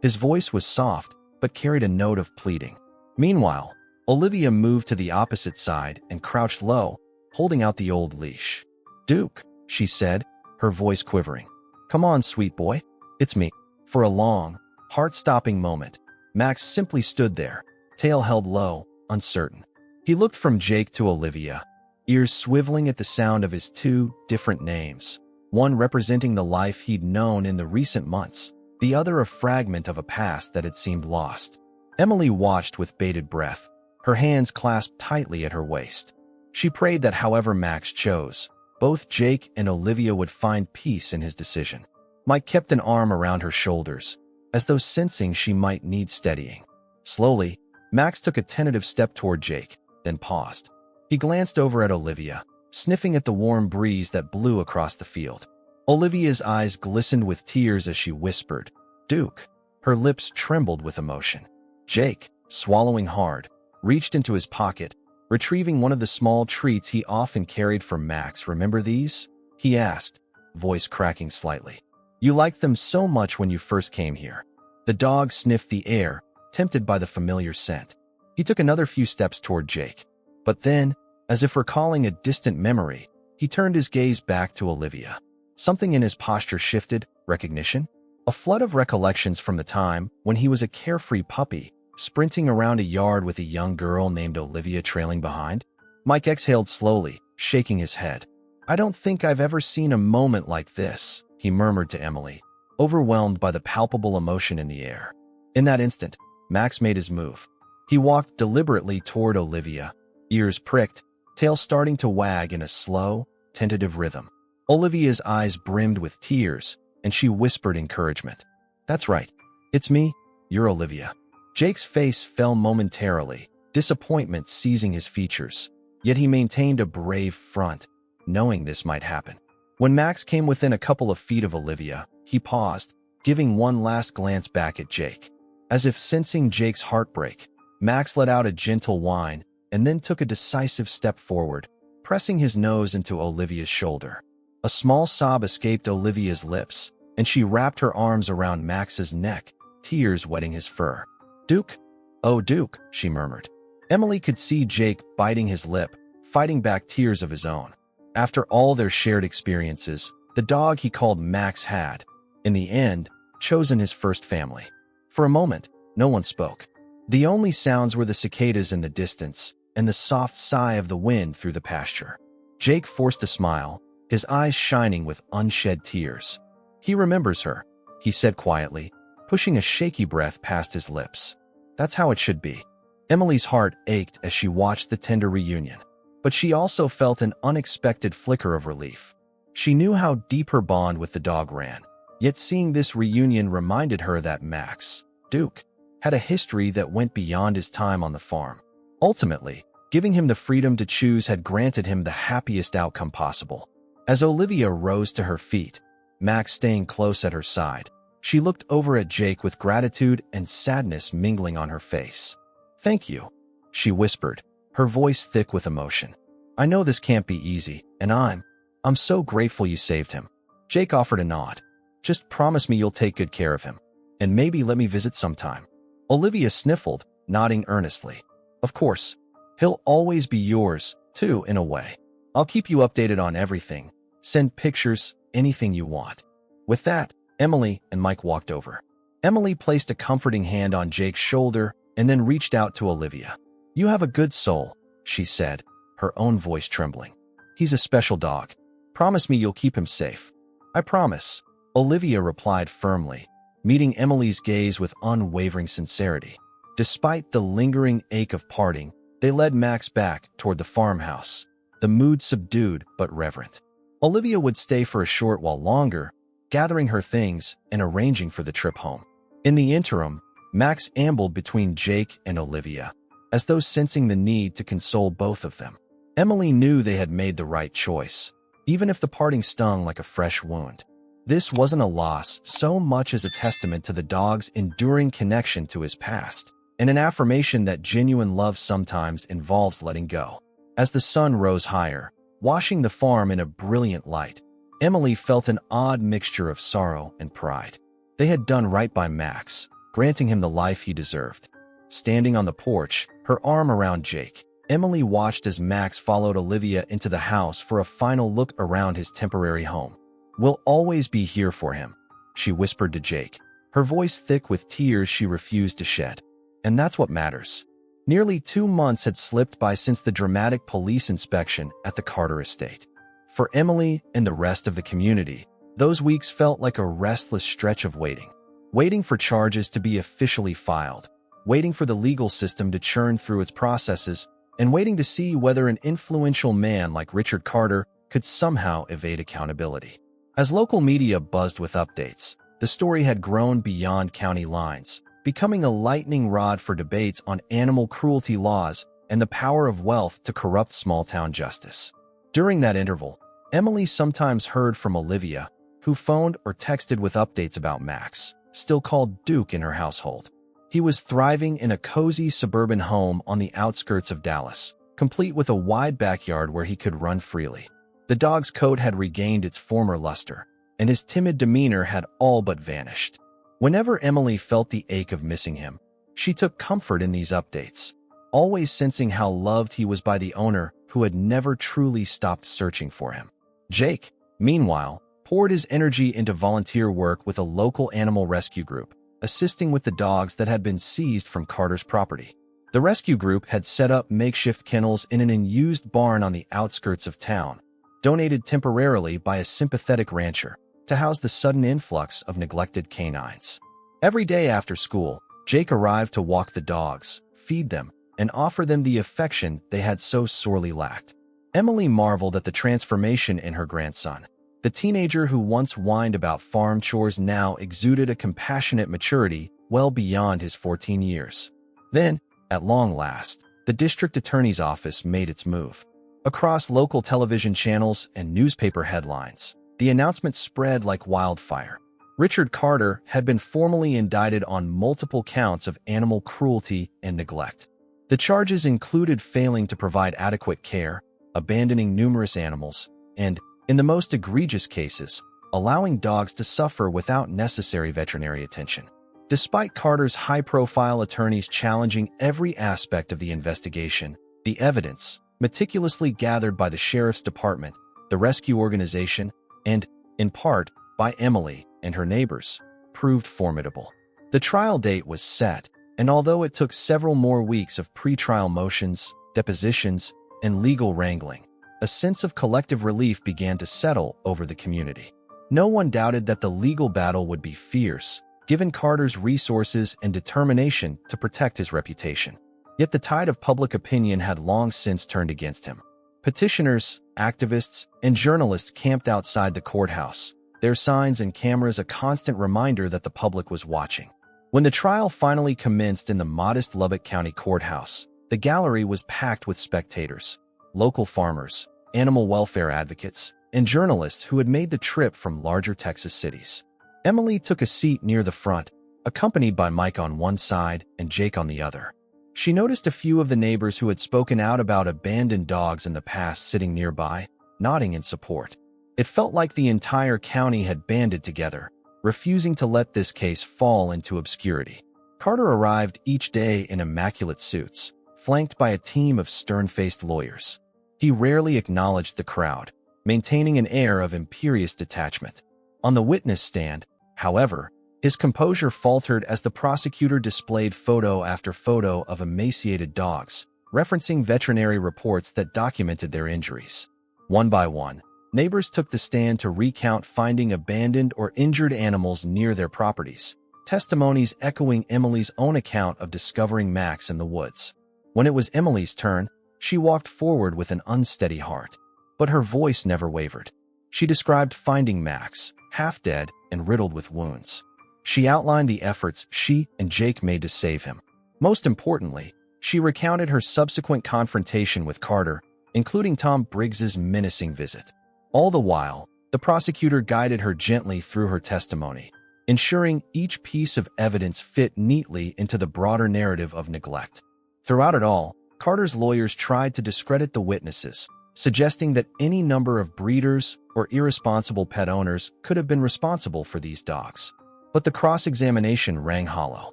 His voice was soft, but carried a note of pleading. Meanwhile, Olivia moved to the opposite side and crouched low, holding out the old leash. "Duke," she said, her voice quivering. "Come on, sweet boy. It's me." For a long, heart-stopping moment, Max simply stood there, tail held low, uncertain. He looked from Jake to Olivia, ears swiveling at the sound of his two different names, one representing the life he'd known in the recent months, the other a fragment of a past that had seemed lost. Emily watched with bated breath, her hands clasped tightly at her waist. She prayed that however Max chose, both Jake and Olivia would find peace in his decision. Mike kept an arm around her shoulders, as though sensing she might need steadying. Slowly, Max took a tentative step toward Jake, then paused. He glanced over at Olivia, sniffing at the warm breeze that blew across the field. Olivia's eyes glistened with tears as she whispered, "Duke." Her lips trembled with emotion. Jake, swallowing hard, reached into his pocket, retrieving one of the small treats he often carried for Max. "Remember these?" he asked, voice cracking slightly. "You liked them so much when you first came here." The dog sniffed the air, tempted by the familiar scent. He took another few steps toward Jake. But then, as if recalling a distant memory, he turned his gaze back to Olivia. Something in his posture shifted, recognition? A flood of recollections from the time when he was a carefree puppy, sprinting around a yard with a young girl named Olivia trailing behind. Mike exhaled slowly, shaking his head. "I don't think I've ever seen a moment like this," he murmured to Emily, overwhelmed by the palpable emotion in the air. In that instant, Max made his move. He walked deliberately toward Olivia, ears pricked, tail starting to wag in a slow, tentative rhythm. Olivia's eyes brimmed with tears, and she whispered encouragement. "That's right. It's me. You're Olivia." Jake's face fell momentarily, disappointment seizing his features, yet he maintained a brave front, knowing this might happen. When Max came within a couple of feet of Olivia, he paused, giving one last glance back at Jake. As if sensing Jake's heartbreak, Max let out a gentle whine and then took a decisive step forward, pressing his nose into Olivia's shoulder. A small sob escaped Olivia's lips, and she wrapped her arms around Max's neck, tears wetting his fur. "Duke? Oh, Duke," she murmured. Emily could see Jake biting his lip, fighting back tears of his own. After all their shared experiences, the dog he called Max had, in the end, chosen his first family. For a moment, no one spoke. The only sounds were the cicadas in the distance and the soft sigh of the wind through the pasture. Jake forced a smile, his eyes shining with unshed tears. "He remembers her," he said quietly, pushing a shaky breath past his lips. "That's how it should be." Emily's heart ached as she watched the tender reunion, but she also felt an unexpected flicker of relief. She knew how deep her bond with the dog ran, yet seeing this reunion reminded her that Max, Duke, had a history that went beyond his time on the farm. Ultimately, giving him the freedom to choose had granted him the happiest outcome possible. As Olivia rose to her feet, Max staying close at her side, she looked over at Jake with gratitude and sadness mingling on her face. "Thank you," she whispered, her voice thick with emotion. "I know this can't be easy, and I'm so grateful you saved him." Jake offered a nod. "Just promise me you'll take good care of him, and maybe let me visit sometime." Olivia sniffled, nodding earnestly. Of course, he'll always be yours, too, in a way. I'll keep you updated on everything. Send pictures, anything you want. With that, Emily and Mike walked over. Emily placed a comforting hand on Jake's shoulder and then reached out to Olivia. "You have a good soul," she said, her own voice trembling. "He's a special dog. Promise me you'll keep him safe." "I promise," Olivia replied firmly, meeting Emily's gaze with unwavering sincerity. Despite the lingering ache of parting, they led Max back toward the farmhouse, the mood subdued but reverent. Olivia would stay for a short while longer, gathering her things and arranging for the trip home. In the interim, Max ambled between Jake and Olivia, as though sensing the need to console both of them. Emily knew they had made the right choice, even if the parting stung like a fresh wound. This wasn't a loss so much as a testament to the dog's enduring connection to his past, and an affirmation that genuine love sometimes involves letting go. As the sun rose higher, washing the farm in a brilliant light, Emily felt an odd mixture of sorrow and pride. They had done right by Max, granting him the life he deserved. Standing on the porch, her arm around Jake, Emily watched as Max followed Olivia into the house for a final look around his temporary home. "We'll always be here for him," she whispered to Jake, her voice thick with tears she refused to shed. And that's what matters. Nearly 2 months had slipped by since the dramatic police inspection at the Carter estate. For Emily and the rest of the community, those weeks felt like a restless stretch of waiting. Waiting for charges to be officially filed, waiting for the legal system to churn through its processes, and waiting to see whether an influential man like Richard Carter could somehow evade accountability. As local media buzzed with updates, the story had grown beyond county lines, becoming a lightning rod for debates on animal cruelty laws and the power of wealth to corrupt small-town justice. During that interval, Emily sometimes heard from Olivia, who phoned or texted with updates about Max, still called Duke in her household. He was thriving in a cozy suburban home on the outskirts of Dallas, complete with a wide backyard where he could run freely. The dog's coat had regained its former luster, and his timid demeanor had all but vanished. Whenever Emily felt the ache of missing him, she took comfort in these updates, always sensing how loved he was by the owner who had never truly stopped searching for him. Jake, meanwhile, poured his energy into volunteer work with a local animal rescue group, assisting with the dogs that had been seized from Carter's property. The rescue group had set up makeshift kennels in an unused barn on the outskirts of town, donated temporarily by a sympathetic rancher, to house the sudden influx of neglected canines. Every day after school, Jake arrived to walk the dogs, feed them, and offer them the affection they had so sorely lacked. Emily marveled at the transformation in her grandson. The teenager who once whined about farm chores now exuded a compassionate maturity well beyond his 14 years. Then, at long last, the district attorney's office made its move. Across local television channels and newspaper headlines, the announcement spread like wildfire. Richard Carter had been formally indicted on multiple counts of animal cruelty and neglect. The charges included failing to provide adequate care, abandoning numerous animals, and, in the most egregious cases, allowing dogs to suffer without necessary veterinary attention. Despite Carter's high-profile attorneys challenging every aspect of the investigation, the evidence, meticulously gathered by the sheriff's department, the rescue organization, and, in part, by Emily and her neighbors, proved formidable. The trial date was set, and although it took several more weeks of pre-trial motions, depositions, and legal wrangling, a sense of collective relief began to settle over the community. No one doubted that the legal battle would be fierce, given Carter's resources and determination to protect his reputation. Yet the tide of public opinion had long since turned against him. Petitioners, activists, and journalists camped outside the courthouse, their signs and cameras a constant reminder that the public was watching. When the trial finally commenced in the modest Lubbock County Courthouse, the gallery was packed with spectators, local farmers, animal welfare advocates, and journalists who had made the trip from larger Texas cities. Emily took a seat near the front, accompanied by Mike on one side and Jake on the other. She noticed a few of the neighbors who had spoken out about abandoned dogs in the past sitting nearby, nodding in support. It felt like the entire county had banded together, refusing to let this case fall into obscurity. Carter arrived each day in immaculate suits, flanked by a team of stern-faced lawyers. He rarely acknowledged the crowd, maintaining an air of imperious detachment. On the witness stand, however, his composure faltered as the prosecutor displayed photo after photo of emaciated dogs, referencing veterinary reports that documented their injuries. One by one, neighbors took the stand to recount finding abandoned or injured animals near their properties, testimonies echoing Emily's own account of discovering Max in the woods. When it was Emily's turn, she walked forward with an unsteady heart, but her voice never wavered. She described finding Max, half dead and riddled with wounds. She outlined the efforts she and Jake made to save him. Most importantly, she recounted her subsequent confrontation with Carter, including Tom Briggs's menacing visit. All the while, the prosecutor guided her gently through her testimony, ensuring each piece of evidence fit neatly into the broader narrative of neglect. Throughout it all, Carter's lawyers tried to discredit the witnesses, suggesting that any number of breeders or irresponsible pet owners could have been responsible for these dogs. But the cross-examination rang hollow.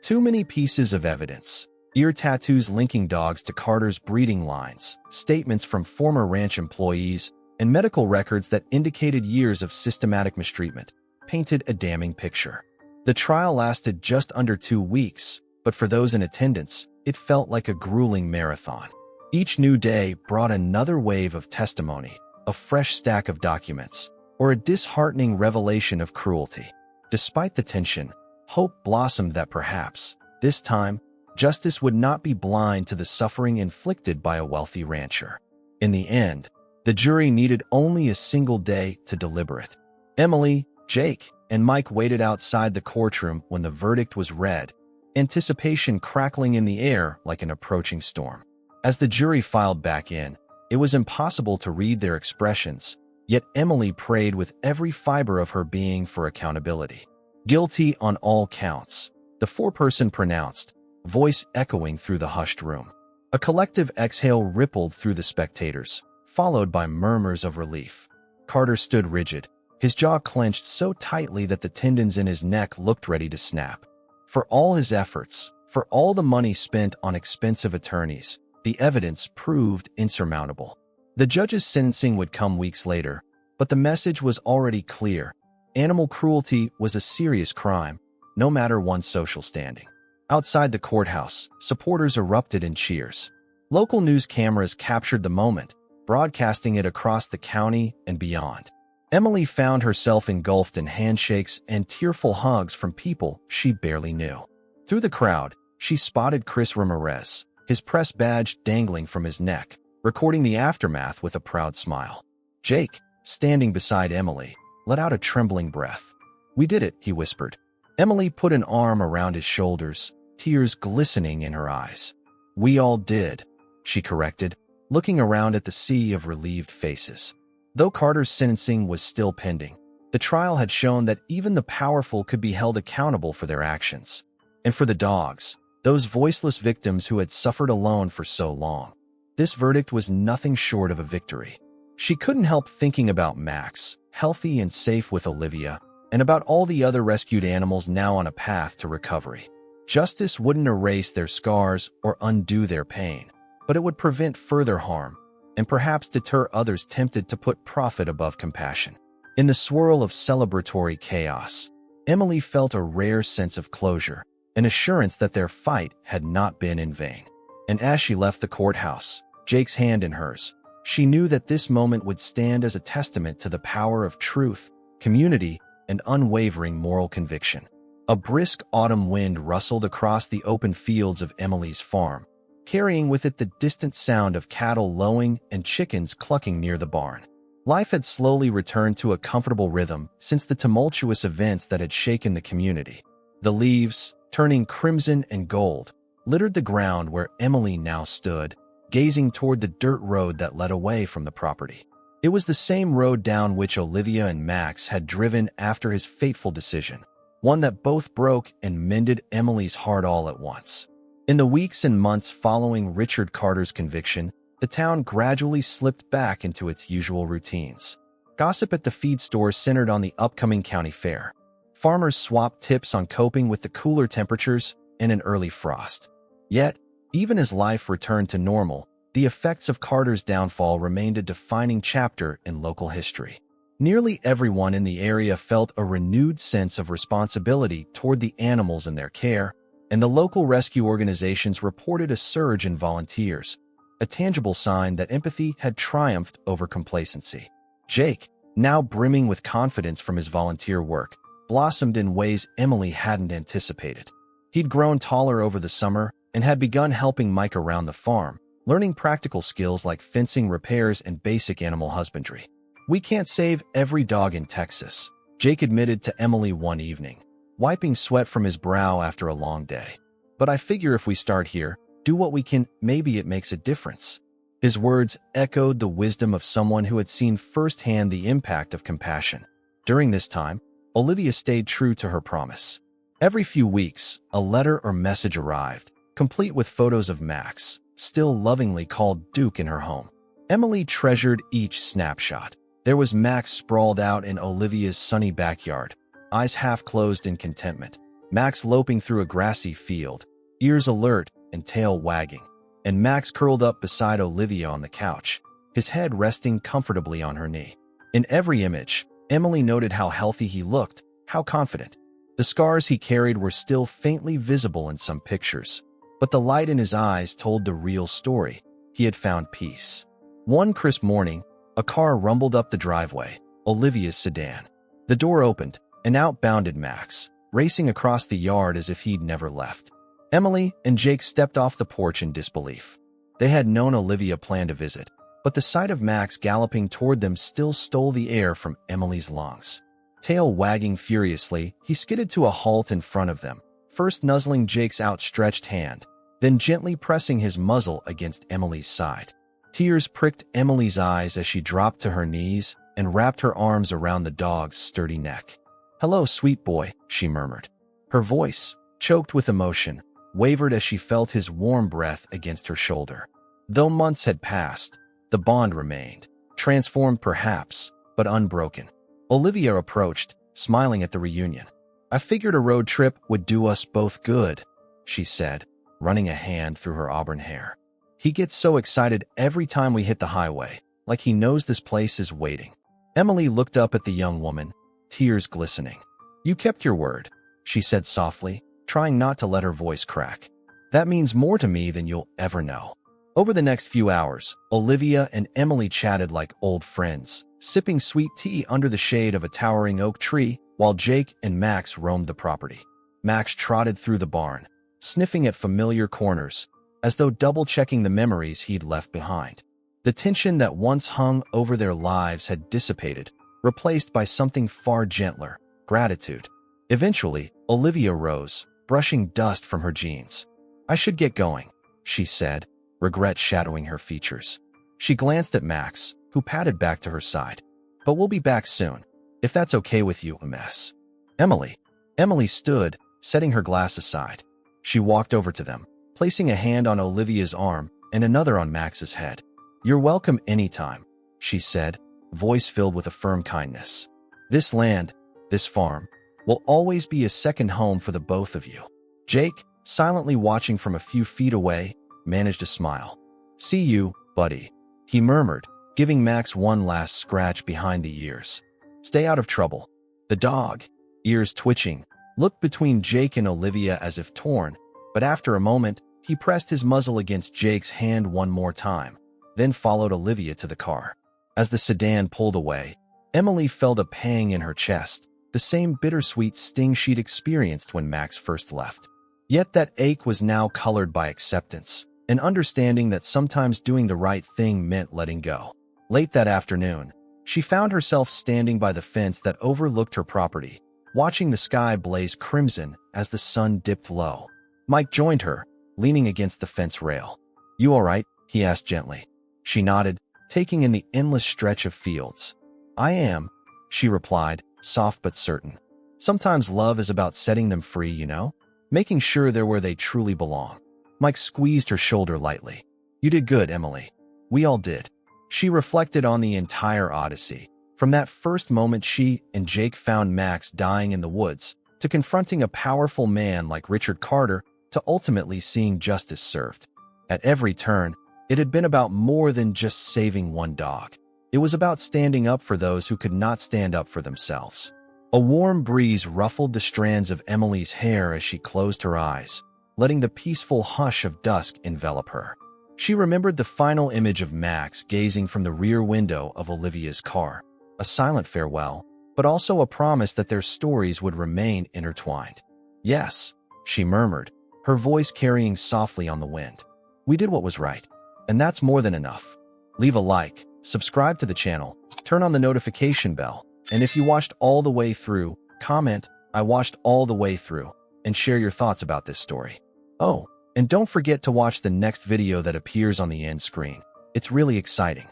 Too many pieces of evidence: ear tattoos linking dogs to Carter's breeding lines, statements from former ranch employees, and medical records that indicated years of systematic mistreatment, painted a damning picture. The trial lasted just under 2 weeks, but for those in attendance, it felt like a grueling marathon. Each new day brought another wave of testimony, a fresh stack of documents, or a disheartening revelation of cruelty. Despite the tension, hope blossomed that perhaps, this time, justice would not be blind to the suffering inflicted by a wealthy rancher. In the end, the jury needed only a single day to deliberate. Emily, Jake, and Mike waited outside the courtroom when the verdict was read, anticipation crackling in the air like an approaching storm. As the jury filed back in, it was impossible to read their expressions, yet Emily prayed with every fiber of her being for accountability. Guilty on all counts, the foreperson pronounced, voice echoing through the hushed room. A collective exhale rippled through the spectators, followed by murmurs of relief. Carter stood rigid, his jaw clenched so tightly that the tendons in his neck looked ready to snap. For all his efforts, for all the money spent on expensive attorneys, the evidence proved insurmountable. The judge's sentencing would come weeks later, but the message was already clear. Animal cruelty was a serious crime, no matter one's social standing. Outside the courthouse, supporters erupted in cheers. Local news cameras captured the moment, broadcasting it across the county and beyond. Emily found herself engulfed in handshakes and tearful hugs from people she barely knew. Through the crowd, she spotted Chris Ramirez, his press badge dangling from his neck, recording the aftermath with a proud smile. Jake, standing beside Emily, let out a trembling breath. "We did it," he whispered. Emily put an arm around his shoulders, tears glistening in her eyes. "We all did," she corrected, looking around at the sea of relieved faces. Though Carter's sentencing was still pending, the trial had shown that even the powerful could be held accountable for their actions. And for the dogs, those voiceless victims who had suffered alone for so long, this verdict was nothing short of a victory. She couldn't help thinking about Max, healthy and safe with Olivia, and about all the other rescued animals now on a path to recovery. Justice wouldn't erase their scars or undo their pain, but it would prevent further harm, and perhaps deter others tempted to put profit above compassion. In the swirl of celebratory chaos, Emily felt a rare sense of closure, an assurance that their fight had not been in vain. And as she left the courthouse, Jake's hand in hers, she knew that this moment would stand as a testament to the power of truth, community, and unwavering moral conviction. A brisk autumn wind rustled across the open fields of Emily's farm, carrying with it the distant sound of cattle lowing and chickens clucking near the barn. Life had slowly returned to a comfortable rhythm since the tumultuous events that had shaken the community. The leaves, turning crimson and gold, littered the ground where Emily now stood, gazing toward the dirt road that led away from the property. It was the same road down which Olivia and Max had driven after his fateful decision, one that both broke and mended Emily's heart all at once. In the weeks and months following Richard Carter's conviction, the town gradually slipped back into its usual routines. Gossip at the feed store centered on the upcoming county fair. Farmers swapped tips on coping with the cooler temperatures and an early frost. Yet, Even as life returned to normal, the effects of Carter's downfall remained a defining chapter in local history. Nearly everyone in the area felt a renewed sense of responsibility toward the animals in their care, and the local rescue organizations reported a surge in volunteers, a tangible sign that empathy had triumphed over complacency. Jake, now brimming with confidence from his volunteer work, blossomed in ways Emily hadn't anticipated. He'd grown taller over the summer and had begun helping Mike around the farm, learning practical skills like fencing repairs and basic animal husbandry. "We can't save every dog in Texas," Jake admitted to Emily one evening, wiping sweat from his brow after a long day. "But I figure if we start here, do what we can, maybe it makes a difference." His words echoed the wisdom of someone who had seen firsthand the impact of compassion. During this time, Olivia stayed true to her promise. Every few weeks, a letter or message arrived, complete with photos of Max, still lovingly called Duke, in her home. Emily treasured each snapshot. There was Max sprawled out in Olivia's sunny backyard, eyes half closed in contentment. Max loping through a grassy field, ears alert and tail wagging. And Max curled up beside Olivia on the couch, his head resting comfortably on her knee. In every image, Emily noted how healthy he looked, how confident. The scars he carried were still faintly visible in some pictures, but the light in his eyes told the real story. He had found peace. One crisp morning, a car rumbled up the driveway, Olivia's sedan. The door opened, and out bounded Max, racing across the yard as if he'd never left. Emily and Jake stepped off the porch in disbelief. They had known Olivia planned a visit, but the sight of Max galloping toward them still stole the air from Emily's lungs. Tail wagging furiously, he skidded to a halt in front of them, first nuzzling Jake's outstretched hand, then gently pressing his muzzle against Emily's side. Tears pricked Emily's eyes as she dropped to her knees and wrapped her arms around the dog's sturdy neck. "Hello, sweet boy," she murmured. Her voice, choked with emotion, wavered as she felt his warm breath against her shoulder. Though months had passed, the bond remained, transformed perhaps, but unbroken. Olivia approached, smiling at the reunion. "I figured a road trip would do us both good," she said, running a hand through her auburn hair. "He gets so excited every time we hit the highway, like he knows this place is waiting." Emily looked up at the young woman, tears glistening. "You kept your word," she said softly, trying not to let her voice crack. "That means more to me than you'll ever know." Over the next few hours, Olivia and Emily chatted like old friends, sipping sweet tea under the shade of a towering oak tree, while Jake and Max roamed the property. Max trotted through the barn, sniffing at familiar corners, as though double-checking the memories he'd left behind. The tension that once hung over their lives had dissipated, replaced by something far gentler, gratitude. Eventually, Olivia rose, brushing dust from her jeans. "I should get going," she said, regret shadowing her features. She glanced at Max, who padded back to her side. "But we'll be back soon, if that's okay with you, Miss." Emily stood, setting her glass aside. She walked over to them, placing a hand on Olivia's arm and another on Max's head. "You're welcome anytime," she said, voice filled with a firm kindness. "This land, this farm, will always be a second home for the both of you." Jake, silently watching from a few feet away, managed a smile. "See you, buddy," he murmured, giving Max one last scratch behind the ears. "Stay out of trouble." The dog, ears twitching, looked between Jake and Olivia as if torn, but after a moment, he pressed his muzzle against Jake's hand one more time, then followed Olivia to the car. As the sedan pulled away, Emily felt a pang in her chest, the same bittersweet sting she'd experienced when Max first left. Yet that ache was now colored by acceptance, an understanding that sometimes doing the right thing meant letting go. Late that afternoon, she found herself standing by the fence that overlooked her property, watching the sky blaze crimson as the sun dipped low. Mike joined her, leaning against the fence rail. "You all right?" he asked gently. She nodded, taking in the endless stretch of fields. "I am," she replied, soft but certain. "Sometimes love is about setting them free, you know? Making sure they're where they truly belong." Mike squeezed her shoulder lightly. "You did good, Emily. We all did." She reflected on the entire odyssey, from that first moment she and Jake found Max dying in the woods, to confronting a powerful man like Richard Carter, to ultimately seeing justice served. At every turn, it had been about more than just saving one dog. It was about standing up for those who could not stand up for themselves. A warm breeze ruffled the strands of Emily's hair as she closed her eyes, letting the peaceful hush of dusk envelop her. She remembered the final image of Max gazing from the rear window of Olivia's car, a silent farewell, but also a promise that their stories would remain intertwined. "Yes," she murmured, her voice carrying softly on the wind. "We did what was right, and that's more than enough." Leave a like, subscribe to the channel, turn on the notification bell, and if you watched all the way through, comment, "I watched all the way through," and share your thoughts about this story. Oh, and don't forget to watch the next video that appears on the end screen. It's really exciting.